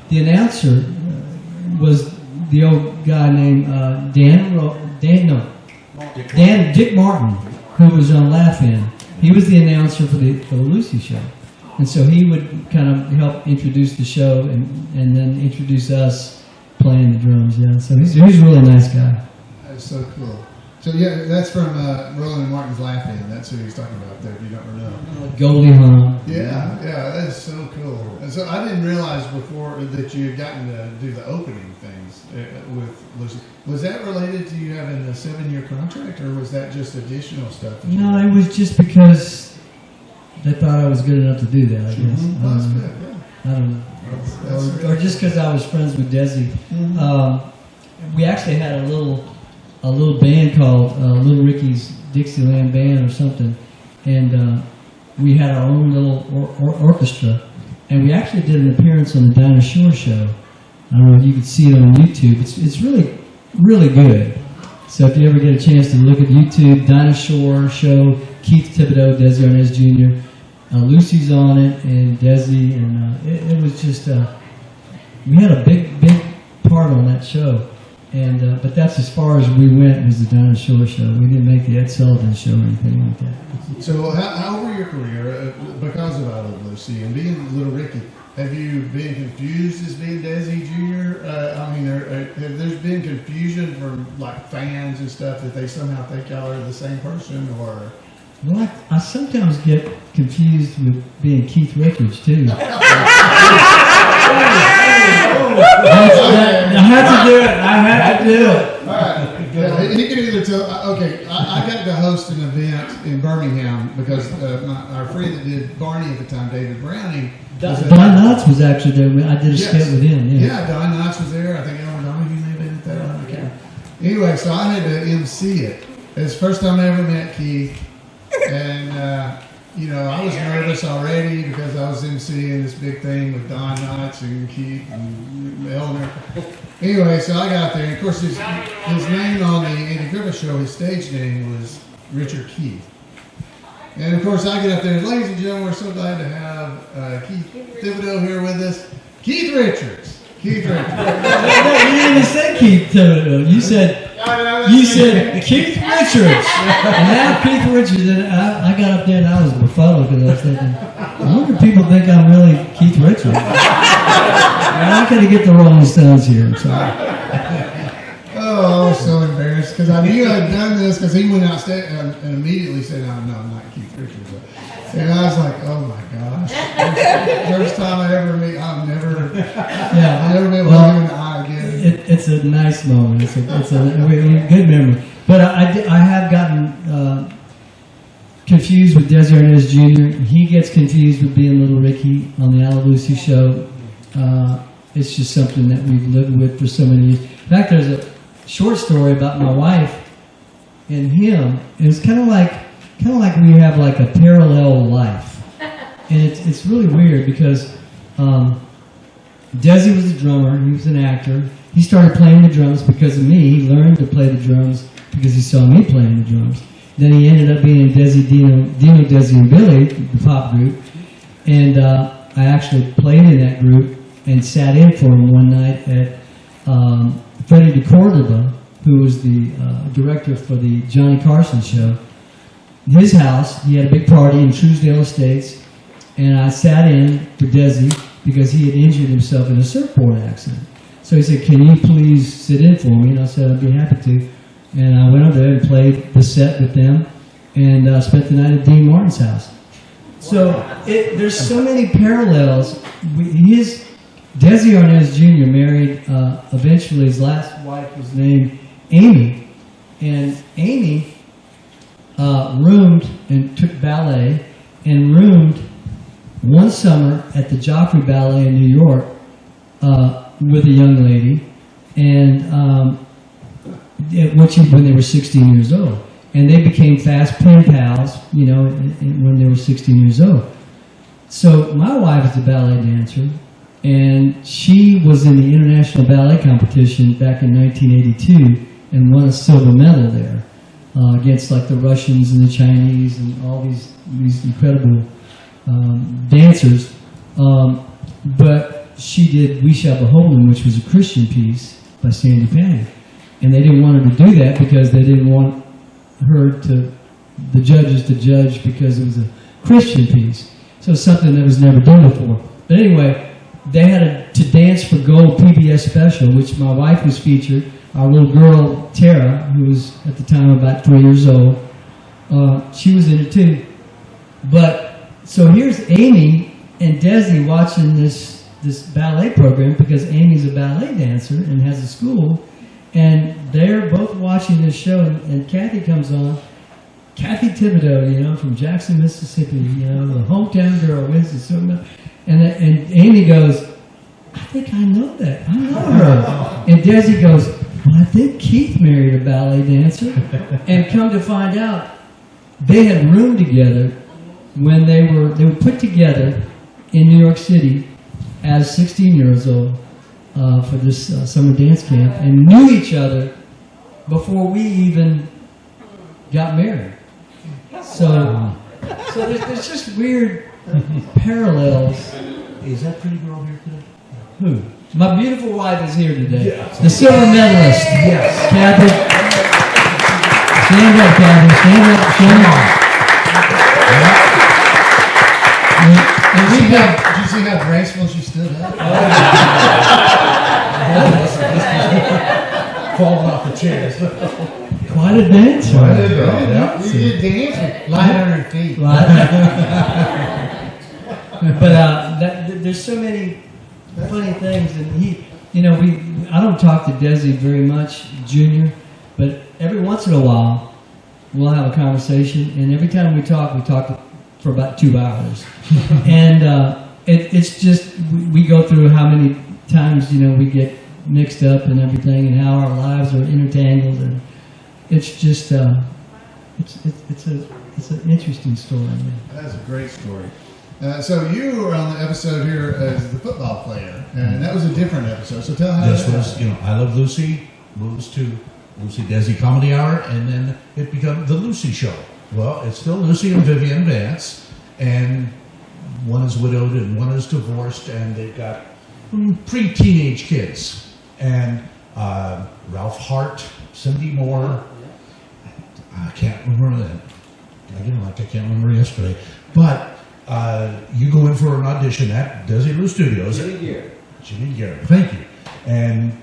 the announcer was the old guy named Dick Martin, who was on Laugh-In. He was the announcer for the Lucy Show. And so he would kind of help introduce the show and then introduce us playing the drums. Yeah, so he's a really nice guy. That's so cool. So yeah, that's from Roland and Martin's Laughing. That's who he's talking about there, if you don't know. Goldie Hawn. Yeah, that is so cool. And so I didn't realize before that you had gotten to do the opening things with Lucy. Was that related to you having a 7-year contract, or was that just additional stuff? No, it was just because they thought I was good enough to do that, I guess. Well, that's good, yeah. I don't know. Or just because I was friends with Desi. We actually had a little band called Little Ricky's Dixieland Band or something, and we had our own little orchestra, and we actually did an appearance on the Dinah Shore show. I don't know if you can see it on YouTube. It's really, really good. So if you ever get a chance to look at YouTube, Dinah Shore show, Keith Thibodeaux, Desi Jr, Lucy's on it, and Desi, and it was just, we had a big part on that show. And but that's as far as we went, was the Dinah Shore show. We didn't make the Ed Sullivan show or anything like that. So how over your career, because of I Love Lucy and being Little Ricky, have you been confused as being Desi Jr.? I mean, have there's been confusion from like fans and stuff that they somehow think y'all are the same person, or? Well, I sometimes get confused with being Keith Richards too. I had to do it. All right. Yeah, he can either tell. Okay, I got to host an event in Birmingham because our friend that did Barney at the time, David Browning. Don Knotts was actually there. I did a skit with him. Yeah, Don Knotts was there. I think Ellen Donahue may have been at that one. Okay. Anyway, so I had to MC it. It's the first time I ever met Keith, and you know, I was nervous already because I was emceeing this big thing with Don Knotts and Keith and Eleanor. Anyway, so I got there, and of course his name on the Andy Griffith show, his stage name was Richard Keith. And of course I get up there, ladies and gentlemen, we're so glad to have Keith Thibodeaux here with us. Keith Richards. Keith Richards. You didn't even say Keith Thibodeaux. You said Keith Richards. And now Keith Richards, and I got up there and I was befuddled because I was thinking, I wonder if people think I'm really Keith Richards. And I'm going to get the Rolling Stones here. I'm sorry. Oh, I was so embarrassed because I knew I had done this because he went out and immediately said, "No, I'm not Keith Richards." And I was like, "Oh my gosh!" First time I ever meet, I've never been able to look him in the eye again. It's a nice moment. It's a good memory. But I have gotten confused with Desi Jr. He gets confused with being Little Ricky on the I Love Lucy show. It's just something that we've lived with for so many years. In fact, there's a short story about my wife and him. And it's kind of like we have like a parallel life, and it's really weird because Desi was a drummer. He was an actor. He started playing the drums because of me. He learned to play the drums because he saw me playing the drums. Then he ended up being in Dino, Desi, and Billy, the pop group, and I actually played in that group and sat in for him one night at Freddie DeCordova, who was the director for the Johnny Carson show. His house, he had a big party in Truesdale Estates, and I sat in for Desi because he had injured himself in a surfboard accident. So he said, "Can you please sit in for me?" And I said, "I'd be happy to." And I went over there and played the set with them, and spent the night at Dean Martin's house. So there's so many parallels. Desi Jr. married, eventually his last wife was named Amy, and Amy roomed and took ballet and roomed one summer at the Joffrey Ballet in New York with a young lady, and when they were 16 years old. And they became fast pen pals, you know, when they were 16 years old. So my wife is a ballet dancer, and she was in the International Ballet Competition back in 1982 and won a silver medal there against like the Russians and the Chinese and all these incredible dancers. But she did We Shall Behold, which was a Christian piece by Sandy Patty. And they didn't want her to do that because they didn't want the judges to judge because it was a Christian piece. So it's something that was never done before. But anyway, they had a To Dance for Gold PBS special, which my wife was featured. our little girl, Tara, who was at the time about 3 years old, she was in it too. But, so here's Amy and Desi watching this ballet program because Amy's a ballet dancer and has a school. And they're both watching this show, and Kathy comes on. Kathy Thibodeaux, from Jackson, Mississippi, the hometown girl, wins the silver. And Amy goes, I think I know that. I know her. And Desi goes, well, I think Keith married a ballet dancer. And come to find out, they had roomed together when they were put together in New York City as 16 years old for this summer dance camp, and knew each other before we even got married. So there's just weird parallels. Is that pretty girl here today? Who? My beautiful wife is here today. Yeah. The silver medalist. Yes. Kathy. Stand up, Kathy. Stand up. Stand up. Did you see how graceful she stood up? Falling off the chairs. Quite a dancer. You did dance. Lying on her feet. But there's so many funny things, and I don't talk to Desi very much, Junior, but every once in a while we'll have a conversation, and every time we talk for about 2 hours, and it's just we go through how many times we get mixed up and everything, and how our lives are intertangled, and it's just it's an interesting story. That's a great story. So you were on the episode here as the football player, and that was a different episode. So tell how This that was, I Love Lucy moves to Lucy Desi Comedy Hour, and then it becomes the Lucy Show. Well, it's still Lucy and Vivian Vance, and one is widowed and one is divorced, and they've got pre-teenage kids. And Ralph Hart, Cindy Moore, I can't remember that. I can't remember yesterday. But you go in for an audition at Desi Lou Studios. Jimmy Garrett. Thank you. And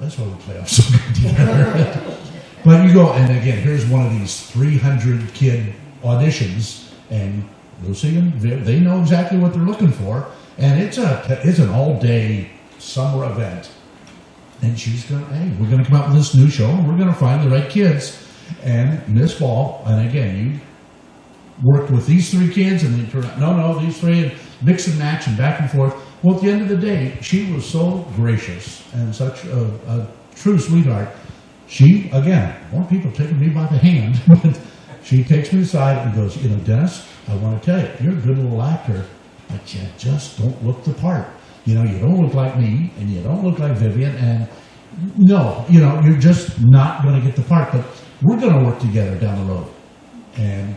that's why we play off so good together. But you go, and again, here's one of these 300 kid auditions, and Lucy and Viv, they know exactly what they're looking for, and it's an all-day summer event. And she's going, hey, we're going to come out with this new show, and we're going to find the right kids. And this fall, and again, you worked with these 3 kids, and then turn out, no, these 3, and mix and match and back and forth. Well, at the end of the day, she was so gracious and such a true sweetheart. She, again, more people taking me by the hand, but she takes me aside and goes, Dennis, I want to tell you, you're a good little actor, but you just don't look the part. You don't look like me, and you don't look like Vivian, and no, you're just not going to get the part, but we're going to work together down the road. And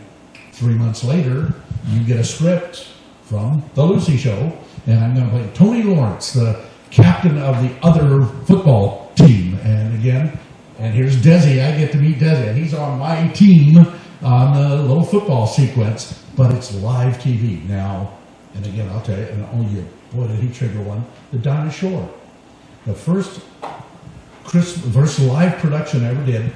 3 months later, you get a script from The Lucy Show, and I'm going to play Tony Lawrence, the captain of the other football team. And again, and here's Desi. I get to meet Desi, and he's on my team on the little football sequence, but it's live TV now. And again, I'll tell you, and boy, did he trigger one, the Dinah Shore. The first live production I ever did,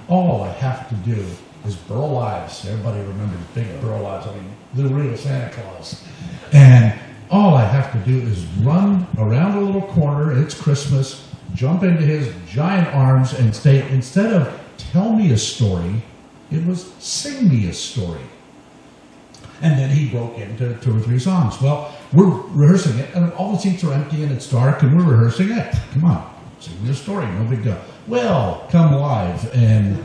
all I have to do is Burl Ives. Everybody remembers big Burl Ives. The real Santa Claus. And all I have to do is run around a little corner, it's Christmas, jump into his giant arms and say, instead of tell me a story, it was sing me a story. And then he broke into 2 or 3 songs. Well, we're rehearsing it, and all the seats are empty, and it's dark, and we're rehearsing it. Come on, sing me a story, no big deal. Well, come live, and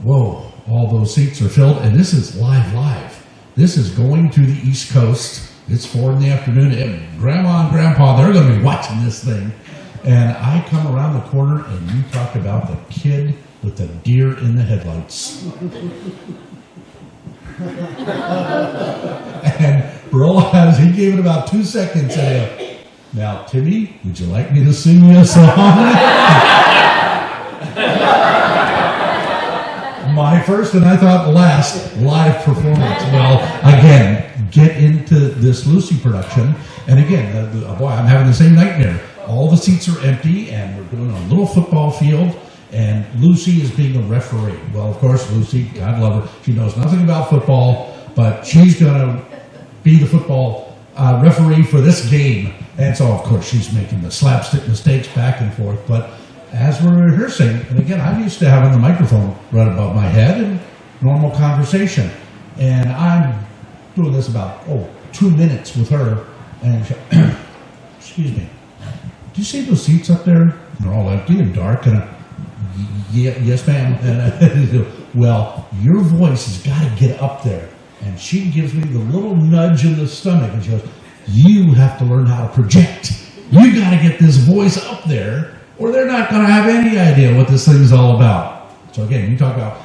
whoa, all those seats are filled, and this is live. This is going to the East Coast. It's 4 in the afternoon, and Grandma and Grandpa, they're going to be watching this thing. And I come around the corner, and you talk about the kid with the deer in the headlights. And Burl Ives, he gave it about 2 seconds, and now, Timmy, would you like me to sing you a song? My first, and I thought last, live performance. Well, again, get into this Lucy production, and again, boy, I'm having the same nightmare. All the seats are empty, and we're doing a little football field, And Lucy is being a referee. Well, of course, Lucy, God love her, she knows nothing about football, but she's going to be the football referee for this game. And so, of course, she's making the slapstick mistakes back and forth. But as we're rehearsing, and again, I'm used to having the microphone right above my head and normal conversation. And I'm doing this about, 2 minutes with her. And she, excuse me, do you see those seats up there? They're all empty and dark. And yes, ma'am. And well, your voice has got to get up there. And she gives me the little nudge in the stomach, and she goes, you have to learn how to project. You got to get this voice up there, or they're not going to have any idea what this thing's all about. So again, you talk about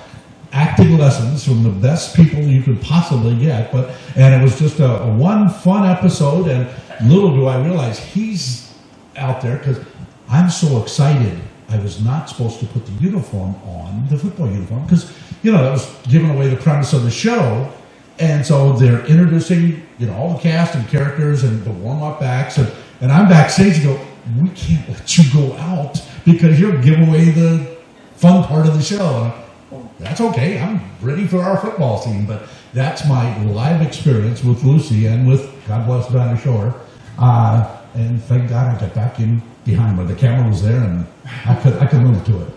acting lessons from the best people you could possibly get. And it was just a one fun episode, and little do I realize he's out there, because I'm so excited. I was not supposed to put the uniform on, the football uniform, because, that was giving away the premise of the show. And so they're introducing, all the cast and characters and the warm-up acts. And I'm backstage and go, we can't let you go out because you're giving away the fun part of the show. And that's okay. I'm ready for our football team. But that's my live experience with Lucy and with, God bless Donna Shore. And thank God I got back in behind where the camera was there, and I could move to it.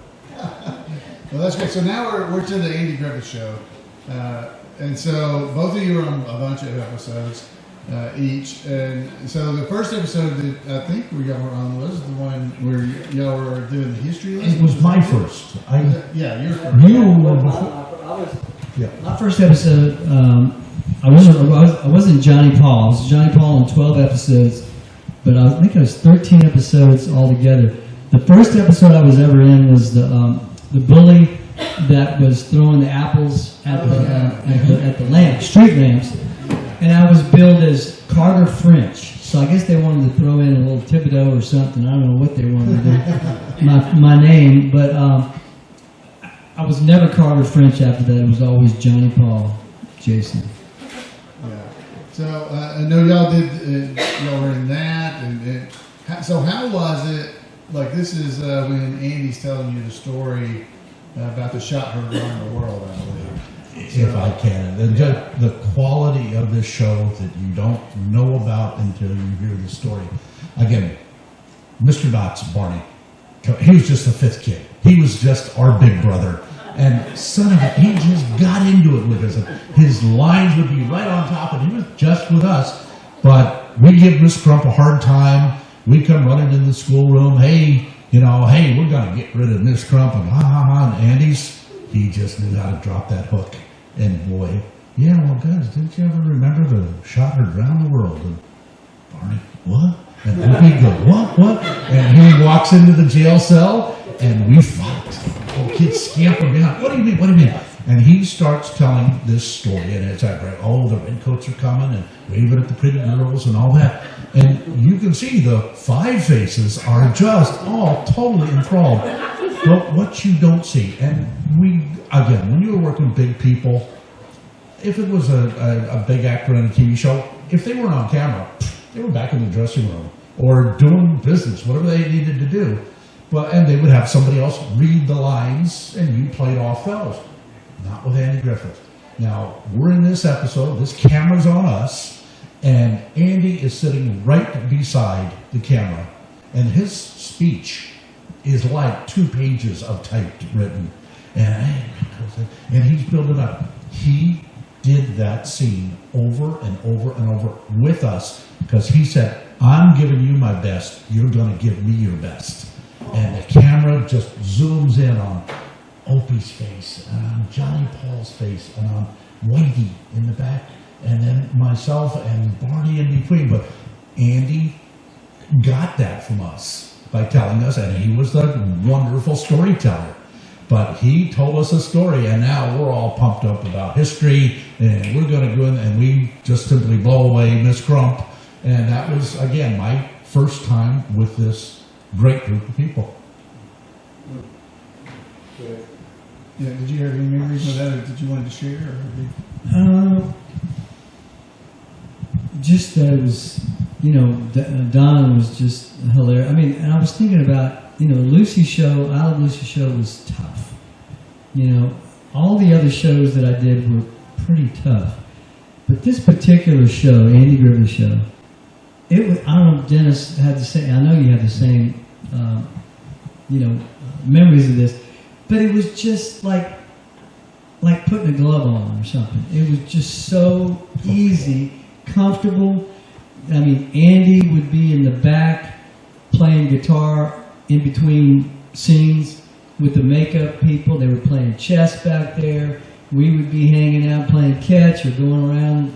Well, that's great. So now we're to the Andy Griffith Show. And so both of you are on a bunch of episodes each. And so the first episode that I think we got on was the one where y'all were doing the history lesson. It was my first. Yeah, your first. You were before. My first episode, I wasn't Johnny Paul. I was Johnny Paul in 12 episodes, but I think it was 13 episodes altogether. The first episode I was ever in was the bully that was throwing the apples at the lamp, street lamps, and I was billed as Carter French. So I guess they wanted to throw in a little Thibodeaux or something. I don't know what they wanted to do. my name, but I was never Carter French after that. It was always Johnny Paul Jason. Yeah. So I know y'all did. Y'all were in that, so how was it? Like this is when Andy's telling you the story about the shot heard around the world, I believe. If I can. The quality of this show that you don't know about until you hear the story. Again, Mr. Knott's Barney, he was just the fifth kid. He was just our big brother. And son of a, he just got into it with us. His lines would be right on top, and he was just with us. But we give Miss Crump a hard time. We come running in the schoolroom, hey, we're going to get rid of Miss Crump, and and Andy's, he just knew how to drop that hook. And boy, yeah, well, guys, didn't you ever remember the shot heard around the world? And Barney, what? And Opie go, what? And he walks into the jail cell, and we fought. The kids scamper behind. What do you mean? And he starts telling this story, and it's like, the redcoats are coming, and waving at the pretty girls and all that. And you can see the five faces are just all totally enthralled. But what you don't see, and when you were working with big people, if it was a big actor in a TV show, if they weren't on camera, they were back in the dressing room or doing business, whatever they needed to do. And they would have somebody else read the lines, and you played off those. Not with Andy Griffith. Now, we're in this episode, this camera's on us, and Andy is sitting right beside the camera, and his speech is like 2 pages of typed written, and he's building up. He did that scene over and over and over with us, because he said, I'm giving you my best, you're going to give me your best. And the camera just zooms in on Opie's face, and on Johnny Paul's face, and on Whitey in the back, and then myself and Barney in between. But Andy got that from us by telling us, and he was the wonderful storyteller. But he told us a story, and now we're all pumped up about history, and we're going to go in, and we just simply blow away Miss Crump. And that was, again, my first time with this great group of people. Yeah, did you have any memories of that, or did you want to share? Or just that it was, Donna was just hilarious. I mean, and I was thinking about Lucy's show, I Love Lucy's show was tough. All the other shows that I did were pretty tough. But this particular show, Andy Griffith show, it was, I don't know if Dennis had the same, I know you had the same, memories of this, but it was just like putting a glove on or something. It was just so easy, comfortable. I mean, Andy would be in the back playing guitar in between scenes with the makeup people. They were playing chess back there. We would be hanging out playing catch or going around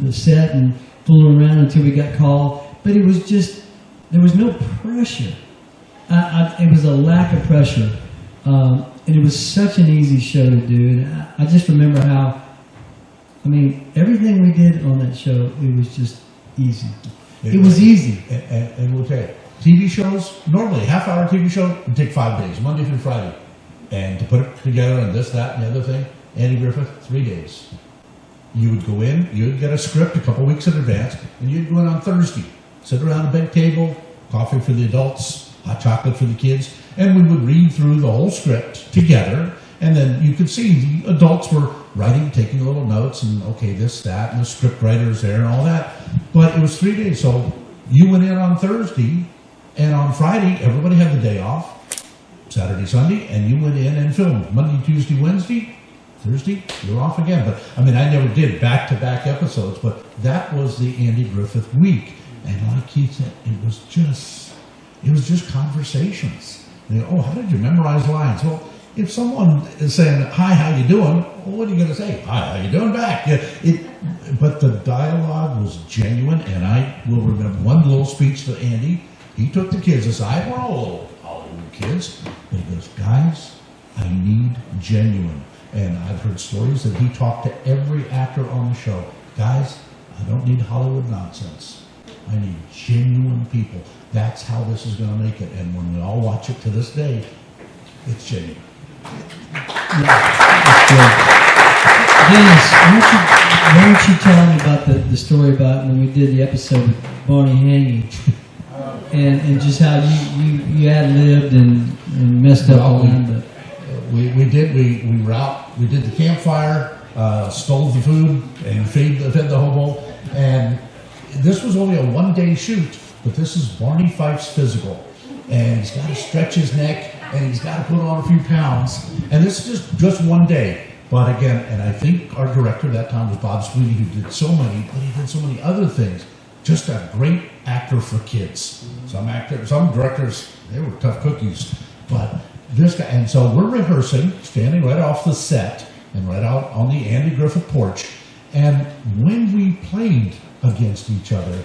the set and fooling around until we got called. But it was just, there was no pressure. It was a lack of pressure. And it was such an easy show to do. And I just remember how, everything we did on that show, it was just easy. It was easy. And we'll tell you, TV shows, normally a half-hour TV show would take 5 days, Monday through Friday. And to put it together and this, that, and the other thing, Andy Griffith, 3 days. You would go in, you'd get a script a couple weeks in advance, and you'd go in on Thursday. Sit around a big table, coffee for the adults, hot chocolate for the kids, and we would read through the whole script together, and then you could see the adults were writing, taking little notes, and okay, this, that, and the script writer's there and all that. But it was 3 days, so you went in on Thursday, and on Friday, everybody had the day off, Saturday, Sunday, and you went in and filmed Monday, Tuesday, Wednesday, Thursday, you're off again. But, I never did back-to-back episodes, but that was the Andy Griffith week. And like he said, it was just conversations. How did you memorize lines? Well, if someone is saying, hi, how you doing? Well, what are you going to say? Hi, how you doing back? But the dialogue was genuine, and I will remember one little speech to Andy. He took the kids aside. We're all little Hollywood kids. But he goes, guys, I need genuine. And I've heard stories that he talked to every actor on the show. Guys, I don't need Hollywood nonsense. I need genuine people. That's how this is going to make it. And when we all watch it to this day, it's genuine. Dennis, why don't you tell me about the story about when we did the episode with Barney hanging, and just how you ad-libbed and messed up all that. We did the campfire, stole the food, and fed the hobo. And this was only a 1-day shoot, but this is Barney Fife's physical. And he's got to stretch his neck, and he's got to put on a few pounds. And this is just 1 day. But again, and I think our director that time was Bob Sweeney, who did so many other things. Just a great actor for kids. Some directors, they were tough cookies. But this guy, and so we're rehearsing, standing right off the set, and right out on the Andy Griffith porch. And when we played against each other,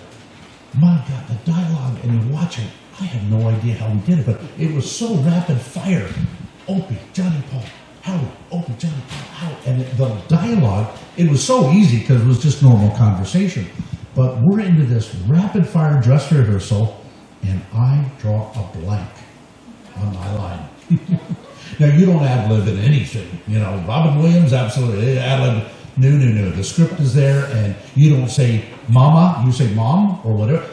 my God, the dialogue, and you watch it, I have no idea how we did it, but it was so rapid fire. Opie, Johnny Paul, Howie, Opie, Johnny Paul, Howie. And the dialogue, it was so easy because it was just normal conversation. But we're into this rapid fire dress rehearsal, and I draw a blank on my line. Now, you don't ad-lib in anything. Robin Williams, absolutely. Ad-lib, no. The script is there, and you don't say mama, you say mom, or whatever.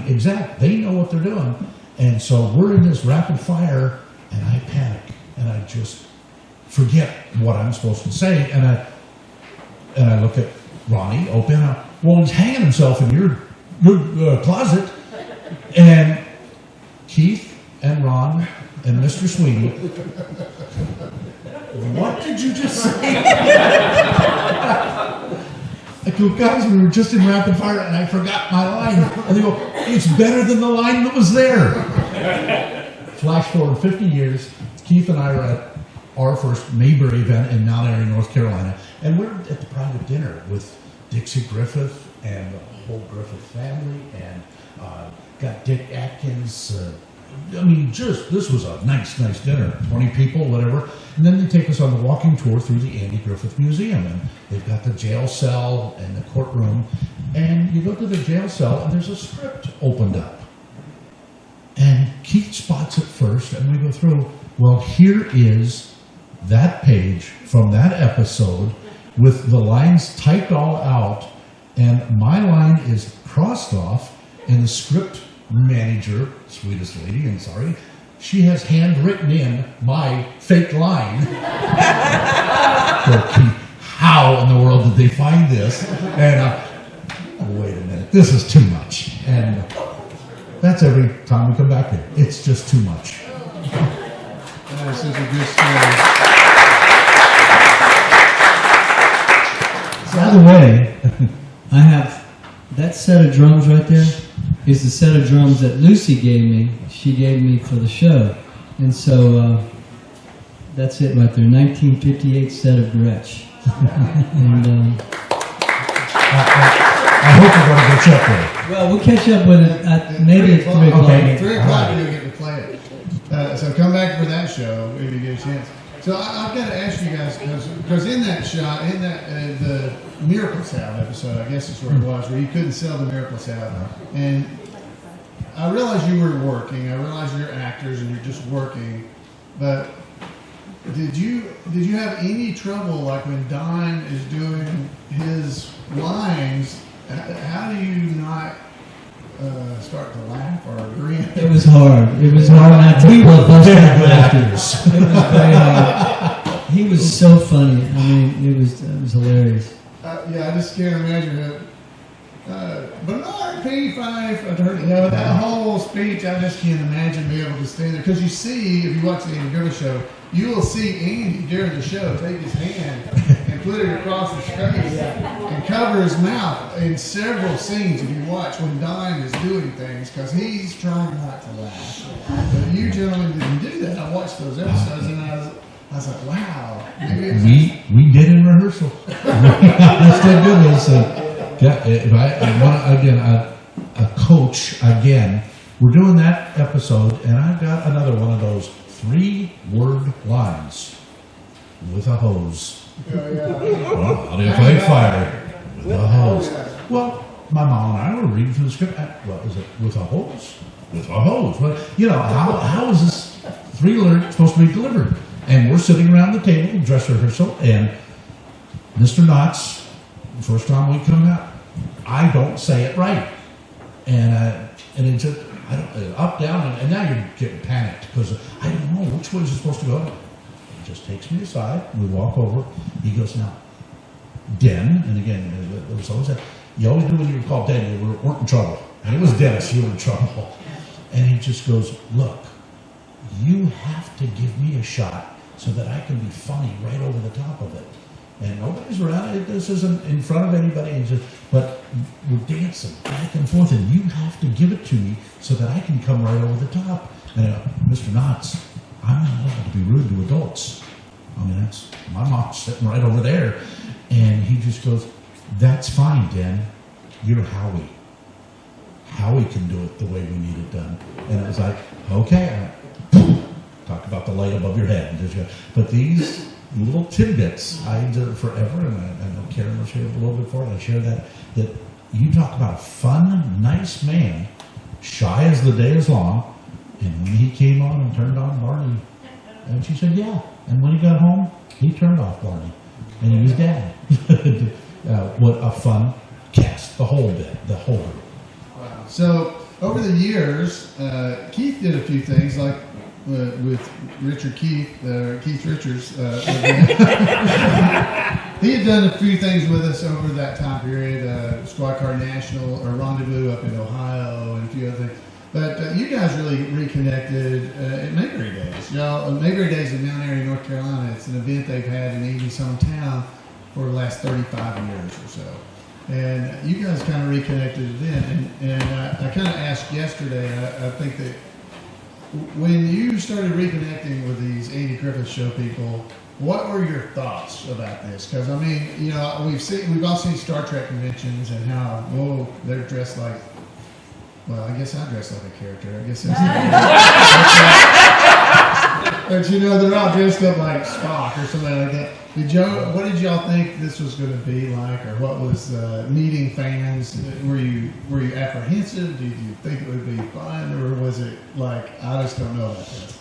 Exact. They know what they're doing. And so we're in this rapid fire, and I panic, and I just forget what I'm supposed to say. And I look at Ronnie, open up. Well, he's hanging himself in your closet. And Keith and Ron and Mr. Sweeney, what did you just say? I go, guys, we were just in rapid fire and I forgot my line. And they go, it's better than the line that was there. Flash forward 50 years, Keith and I are at our first Mayberry event in Mount Airy, North Carolina. And we're at the private dinner with Dixie Griffith and the whole Griffith family, and got Dick Atkins. This was a nice dinner. 20 people, whatever. And then they take us on the walking tour through the Andy Griffith Museum, and they've got the jail cell and the courtroom. And you go to the jail cell, and there's a script opened up. And Keith spots it first, and we go through. Well, here is that page from that episode with the lines typed all out, and my line is crossed off, and the script manager, sweetest lady, and sorry, she has handwritten in my fake line. How in the world did they find this? And wait a minute, this is too much. And that's every time we come back here. It's just too much. That's such a good story. By the way, I have that set of drums right there is the set of drums that Lucy gave me. She gave me for the show. And so that's it right there, 1958 set of Gretsch. And I hope we're going to catch up with it. well, we'll catch up with it at maybe at 3 o'clock. Okay. 3 o'clock, you'll get to play it. So come back for that show if you get a chance. So I've got to ask you guys, because in that shot, in that the Miracle Salve episode, I guess is where it was, where you couldn't sell the Miracle Salve, and I realize you were working. I realize you're actors and you're just working, but did you have any trouble, like when Don is doing his lines? How do you not start to laugh or grin? It was hard. It was hard not to. We were very good actors. It was very hard. He was so funny. I mean, it was hilarious. Yeah, I just can't imagine it. Bernard P5 attorney. That whole speech, I just can't imagine being able to stand there. Because you see, if you watch the Andy Griffith show, you will see Andy during the show take his hand and put it across his face and cover his mouth in several scenes if you watch when Don is doing things, because he's trying not to laugh. But you gentlemen didn't do that. I watched those episodes and I was like, wow. We did in rehearsal. Let's do this. If I want again a coach again, we're doing that episode, and I've got another one of those 3-word lines with a hose. Well, how do you play fire with a hose? Well, my mom and I were reading through the script. What is it? With a hose? With a hose. Well, how is this 3-word supposed to be delivered? And we're sitting around the table, dress rehearsal, and Mr. Knotts, the first time we come out, I don't say it right. And it's just, up, down, and now you're getting panicked because I don't know which way is it supposed to go. He just takes me aside, we walk over, he goes, now, Den, and again, it was always that, you always do when you were called Den, you weren't in trouble. And it was Dennis, you were in trouble. And he just goes, look, you have to give me a shot so that I can be funny right over the top of it. And nobody's around. This isn't in front of anybody. But we're dancing back and forth, and you have to give it to me so that I can come right over the top. And Mr. Knotts, I'm not allowed to be rude to adults. I mean, that's my mom's sitting right over there. And he just goes, that's fine, Dan. You're Howie. Howie can do it the way we need it done. And it was like, okay. Talk about the light above your head. But these little tidbits, I did it forever, and I know Karen will share a little bit for it. I share that you talk about a fun, nice man, shy as the day is long, and when he came on and turned on Barney, and she said, yeah. And when he got home, he turned off Barney, and he was Dad. What a fun cast, the whole bit, the whole group. Wow. So over the years, Keith did a few things like with Richard Keith Richards. He had done a few things with us over that time period, Squad Car National or Rendezvous up in Ohio and a few other things. But you guys really reconnected at Mayberry Days. Mayberry Days in Mount Airy, North Carolina. It's an event they've had in Andy's hometown for the last 35 years or so. And you guys kind of reconnected then. And I kind of asked yesterday, I think that when you started reconnecting with these Andy Griffith Show people, what were your thoughts about this? Because I mean, we've all seen Star Trek conventions and how they're dressed like. Well, I guess I dress like a character. I guess that's but they're all dressed up like Spock or something like that. What did y'all think this was going to be like, or what was meeting fans? Were you apprehensive? Did you think it would be fun, or was it like I just don't know about this?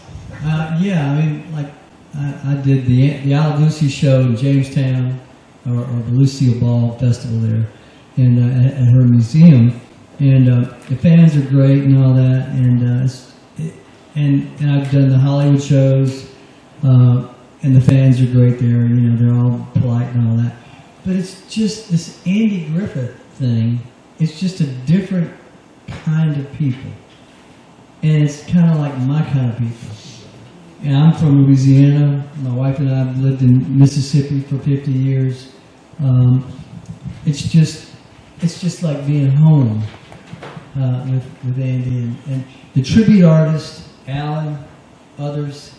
Yeah, I mean, like I did the Al Lucy show in Jamestown, or the Lucille Ball Festival there, and at her museum, and the fans are great and all that, and and I've done the Hollywood shows, and the fans are great there. You know, they're all polite and all that. But it's just this Andy Griffith thing. It's just a different kind of people, and it's kind of like my kind of people. And I'm from Louisiana. My wife and I have lived in Mississippi for 50 years. It's just like being home with Andy and the tribute artist, Allan, others.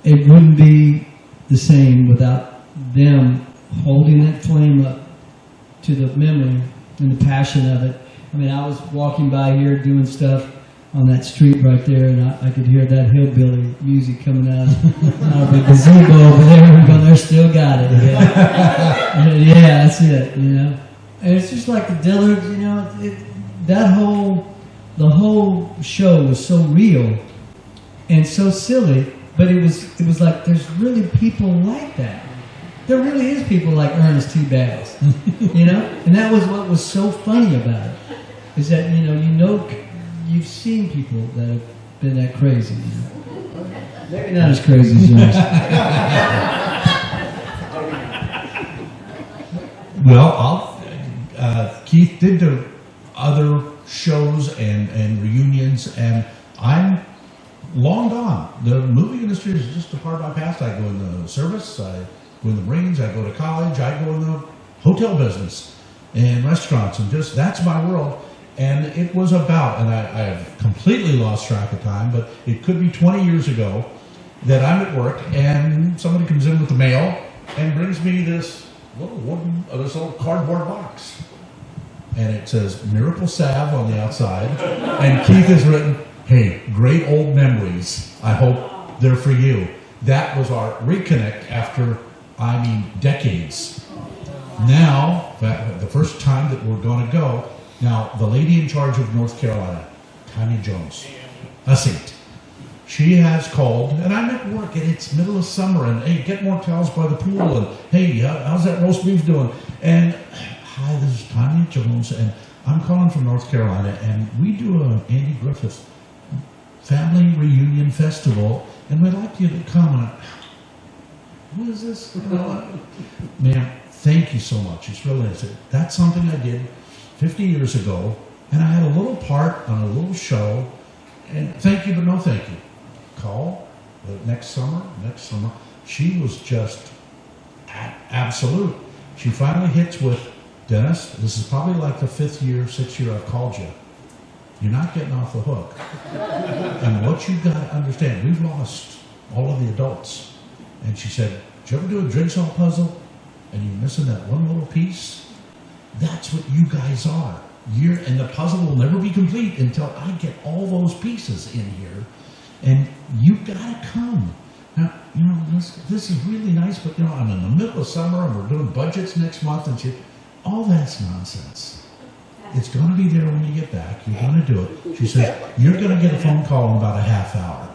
It wouldn't be the same without them holding that flame up to the memory and the passion of it. I mean, I was walking by here doing stuff on that street right there, and I could hear that hillbilly music coming out of the gazebo over there, but they still got it. Yeah. Yeah, that's it, you know. And it's just like the Dillards, you know, the whole show was so real and so silly, but it was like there's really people like that. There really is people like Ernest T. Bass, you know? And that was what was so funny about it, is that, you know, you've seen people that have been that crazy. You know? Maybe not as crazy as yours. Well, Keith did do other shows and reunions, and I'm long gone. The movie industry is just a part of my past. I go in the service, I go in the Marines, I go to college, I go in the hotel business and restaurants, and just that's my world. And it was about, and I have completely lost track of time, but it could be 20 years ago that I'm at work and somebody comes in with the mail and brings me this little cardboard box. And it says Miracle Salve on the outside. And Keith has written, "Hey, great old memories. I hope they're for you." That was our reconnect after, decades. Now, the first time that we're going to go, now, the lady in charge of North Carolina, Tanya Jones, a saint, she has called, and I'm at work, and it's middle of summer, and hey, get more towels by the pool, and hey, how's that roast beef doing? And hi, this is Tanya Jones, and I'm calling from North Carolina, and we do a Andy Griffith family reunion festival, and we'd like you to come. And who is this? Ma'am, thank you so much. It's really nice. That's something I did 50 years ago, and I had a little part on a little show, and thank you, but no thank you. Call next summer. She was just absolute. She finally hits with, "Dennis, this is probably like the 6th year I've called you. You're not getting off the hook. And what you've got to understand, we've lost all of the adults." And she said, "Did you ever do a jigsaw puzzle and you're missing that one little piece? That's what you guys are. And the puzzle will never be complete until I get all those pieces in here. And you gotta come." Now, this is really nice, but I'm in the middle of summer and we're doing budgets next month, and all that's nonsense. It's gonna be there when you get back. You're gonna do it. She says, "You're gonna get a phone call in about a half hour."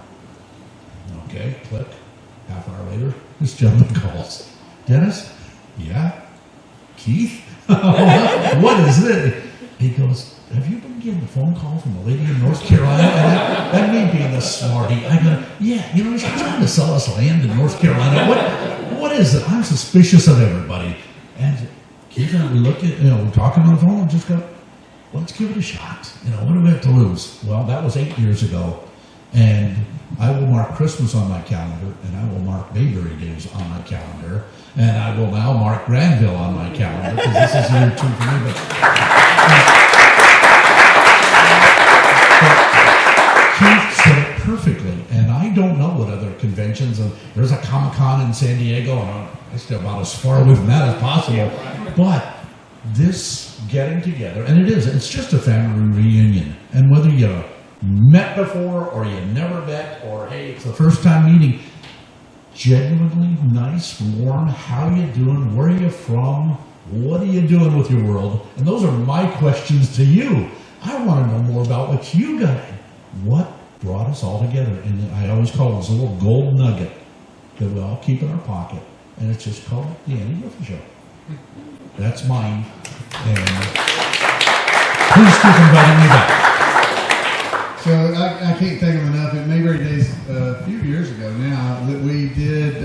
Okay, click. Half hour later, this gentleman calls. "Dennis?" "Yeah." "Keith?" "What is it?" He goes, "Have you been getting a phone call from a lady in North Carolina?" And me being the smarty, I go, "Yeah, she's trying to sell us land in North Carolina. What is it? I'm suspicious of everybody." And Keith and I, we look at, we're talking on the phone and just go, "Let's give it a shot. What do we have to lose?" Well, that was 8 years ago. And I will mark Christmas on my calendar, and I will mark Mayberry days on my calendar, and I will now mark Granville on my calendar, because this is year 2 for me. But Keith said it perfectly, and I don't know what other conventions, and there's a Comic-Con in San Diego, and I stay about as far away from that as possible, but this getting together, and it's just a family reunion, and whether you met before or you never met, or hey, it's the first time meeting, genuinely nice, warm, how you doing, where are you from, what are you doing with your world? And those are my questions to you. I want to know more about what you got. What brought us all together? And I always call it this little gold nugget that we all keep in our pocket, and it's just called the Andy Griffith Show. That's mine, and please keep inviting me back. So I can't thank them enough. At Mayberry Days a few years ago now, that we did.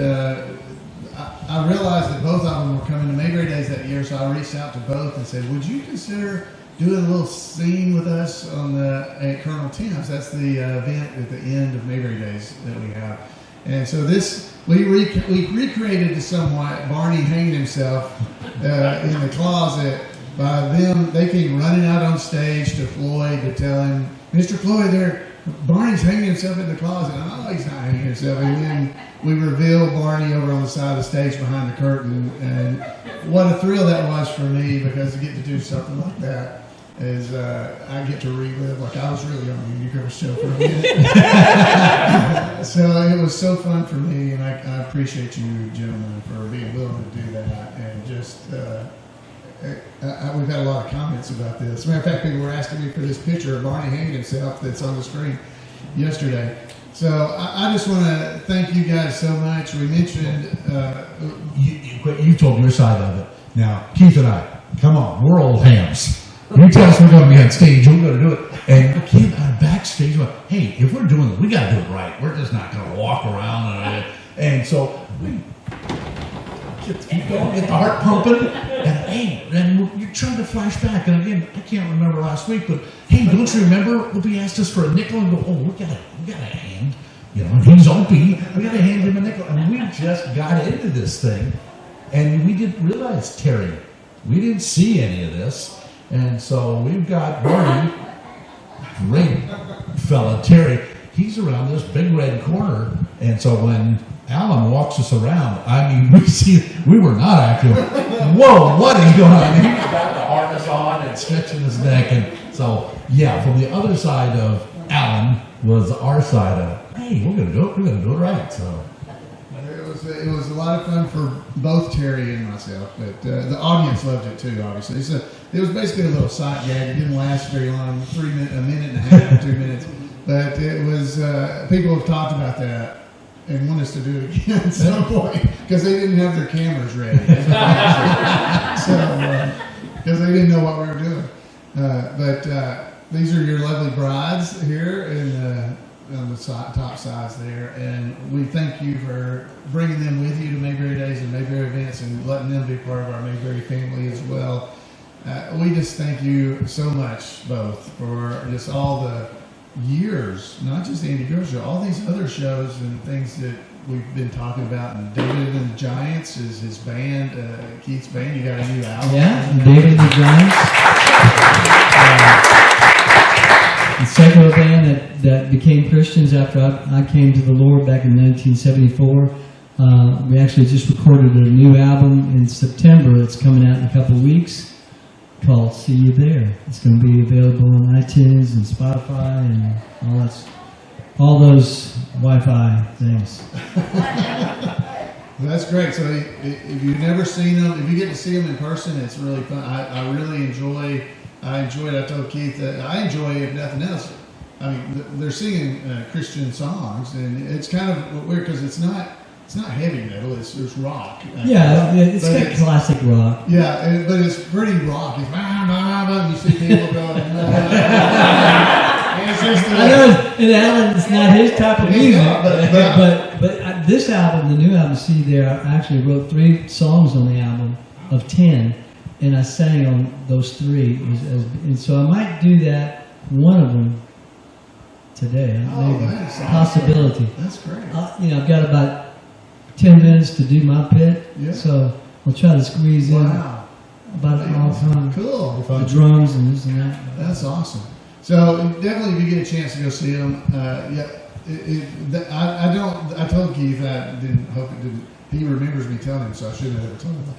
I realized that both of them were coming to Mayberry Days that year, so I reached out to both and said, "Would you consider doing a little scene with us at Col Tim's?" That's the event at the end of Mayberry Days that we have. And so we recreated it somewhat. Barney hanging himself in the closet. By them, they came running out on stage to Floyd to tell him, "Mr. Floyd, Barney's hanging himself in the closet." "Oh, he's not hanging himself." And then we revealed Barney over on the side of the stage behind the curtain. And what a thrill that was for me, because to get to do something like that is I get to relive like I was really on the Andy Griffith show for a minute. So it was so fun for me, and I appreciate you gentlemen for being willing to do that. And just we've had a lot of comments about this. As a matter of fact, people were asking me for this picture of Barney hanging himself that's on the screen yesterday. So I just want to thank you guys so much. We mentioned you told your side of it. Now Keith and I, come on, we're old hams. You tell us we're going to be on stage, we're going to do it. And Keith and I backstage went, "Hey, if we're doing this, we got to do it right. We're just not going to walk around." And so we keep going, get the heart pumping, and you're trying to flash back. And again, I can't remember last week, but hey, don't you remember Opie asked us for a nickel and go, "Oh, we got a hand, he's Opie, we got to hand him a nickel." And we just got into this thing, and we didn't realize Terry. We didn't see any of this, and so we've got Barney, great fella, Terry. He's around this big red corner, and so when Allan walks us around, we were not acting. Whoa, what is going on? And he's got the harness on and stretching his neck. And so, yeah, from the other side of Allan was our side of, "Hey, we're going to do it. We're going to do it right." So it was a lot of fun for both Terry and myself, but the audience loved it too, obviously. So it was basically a little sight gag. It didn't last very long, a minute and a half, 2 minutes. But it was, people have talked about that and want us to do it again at some point, because they didn't have their cameras ready. Because they didn't know what we were doing. But these are your lovely brides here on the top sides there, and we thank you for bringing them with you to Mayberry Days and Mayberry events and letting them be part of our Mayberry family as well. We just thank you so much, both, for just all the years, not just the Andy Griffith Show, all these other shows and things that we've been talking about. And David and the Giants is his band, Keith's band. You got a new album. Yeah, David and the Giants. The secular band that became Christians after I came to the Lord back in 1974. We actually just recorded a new album in September. It's coming out in a couple of weeks, called "See You There." It's going to be available on iTunes and Spotify and all those Wi-Fi things. Well, that's great. So if you've never seen them, if you get to see them in person, it's really fun. I really enjoy. I enjoyed. I told Keith that I enjoy, if nothing else. I mean, they're singing Christian songs, and it's kind of weird because it's not heavy metal. It's rock. Yeah, it's got classic rock. Yeah, but it's pretty rock. It's and you see people going. I know, and Allan, it's not his type of music, but this album, the new album, See There, I actually wrote 3 songs on the album of 10, and I sang on those 3, and so I might do that, one of them, today. Maybe. That's Possibility. That's great. I've got about 10 minutes to do my bit, so I'll try to squeeze in about all the time. Cool. The drums and this and that. That's awesome. So definitely, if you get a chance to go see them, I told Keith I didn't hope it didn't. He remembers me telling him, so I shouldn't have ever told him.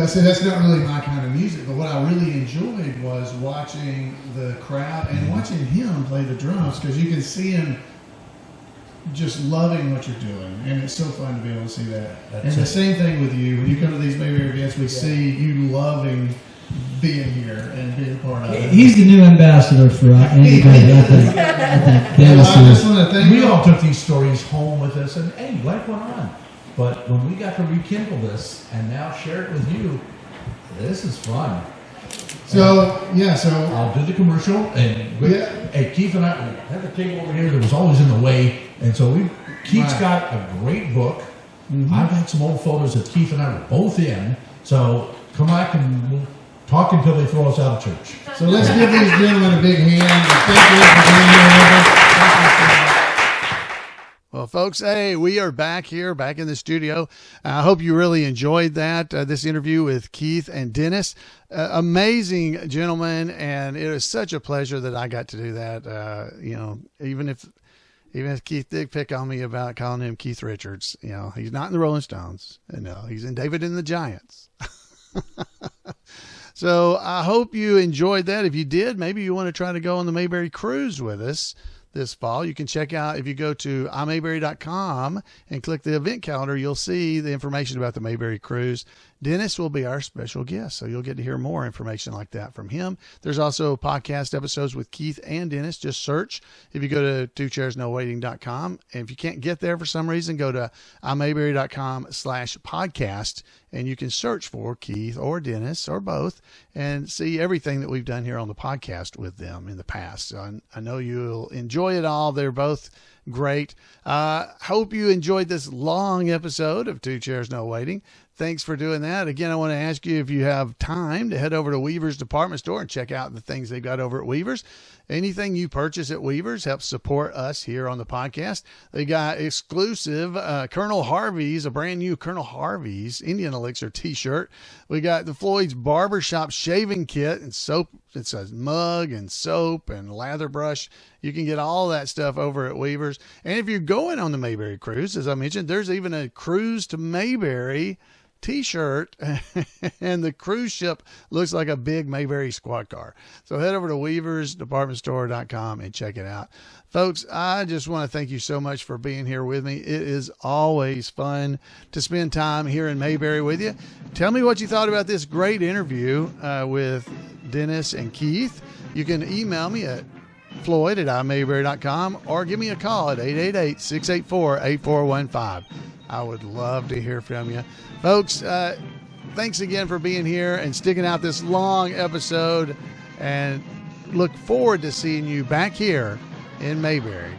I said that's not really my kind of music. But what I really enjoyed was watching the crowd and watching him play the drums, because you can see him just loving what you're doing, and it's so fun to be able to see that. And the same thing with you. When you come to these Mayberry events, we see you loving being here and being part of it. He's the new ambassador for Andy Griffith, I think. We all took these stories home with us, and hey, life went on. But when we got to rekindle this and now share it with you, this is fun. So, yeah, so. I'll do the commercial, and hey, Keith and I have a table over here that was always in the way, and so Keith's got a great book. I've got some old photos that Keith and I were both in, so come back and we'll talk until they throw us out of church. So let's give these gentlemen a big hand, and thank you for being here with us. Well, folks, hey, we are back here, back in the studio. I hope you really enjoyed that, this interview with Keith and Dennis. Amazing gentlemen, and it was such a pleasure that I got to do that. Even if Keith did pick on me about calling him Keith Richards, he's not in the Rolling Stones. No, he's in David and the Giants. So I hope you enjoyed that. If you did, maybe you want to try to go on the Mayberry cruise with us this fall. You can check out, if you go to imayberry.com and click the event calendar, you'll see the information about the Mayberry cruise. Dennis will be our special guest, so you'll get to hear more information like that from him. There's also podcast episodes with Keith and Dennis. Just search. If you go to twocairsnowaiting.com, and if you can't get there for some reason, go to imayberry.com/podcast, and you can search for Keith or Dennis or both and see everything that we've done here on the podcast with them in the past. So I know you'll enjoy it all. They're both great. Hope you enjoyed this long episode of Two Chairs No Waiting. Thanks for doing that. Again, I want to ask you if you have time to head over to Weaver's Department Store and check out the things they've got over at Weaver's. Anything you purchase at Weaver's helps support us here on the podcast. They got exclusive Colonel Harvey's, a brand new Colonel Harvey's Indian Elixir t-shirt. We got the Floyd's Barbershop shaving kit and soap. It's a mug and soap and lather brush. You can get all that stuff over at Weaver's. And if you're going on the Mayberry cruise, as I mentioned, there's even a cruise to Mayberry t-shirt, and the cruise ship looks like a big Mayberry squad car. So head over to weaversdepartmentstore.com and check it out. Folks, I just want to thank you so much for being here with me. It is always fun to spend time here in Mayberry with you. Tell me what you thought about this great interview with Dennis and Keith. You can email me at floyd@imayberry.com or give me a call at 888-684-8415. I would love to hear from you. Folks, thanks again for being here and sticking out this long episode, and look forward to seeing you back here in Mayberry.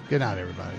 Good night, everybody.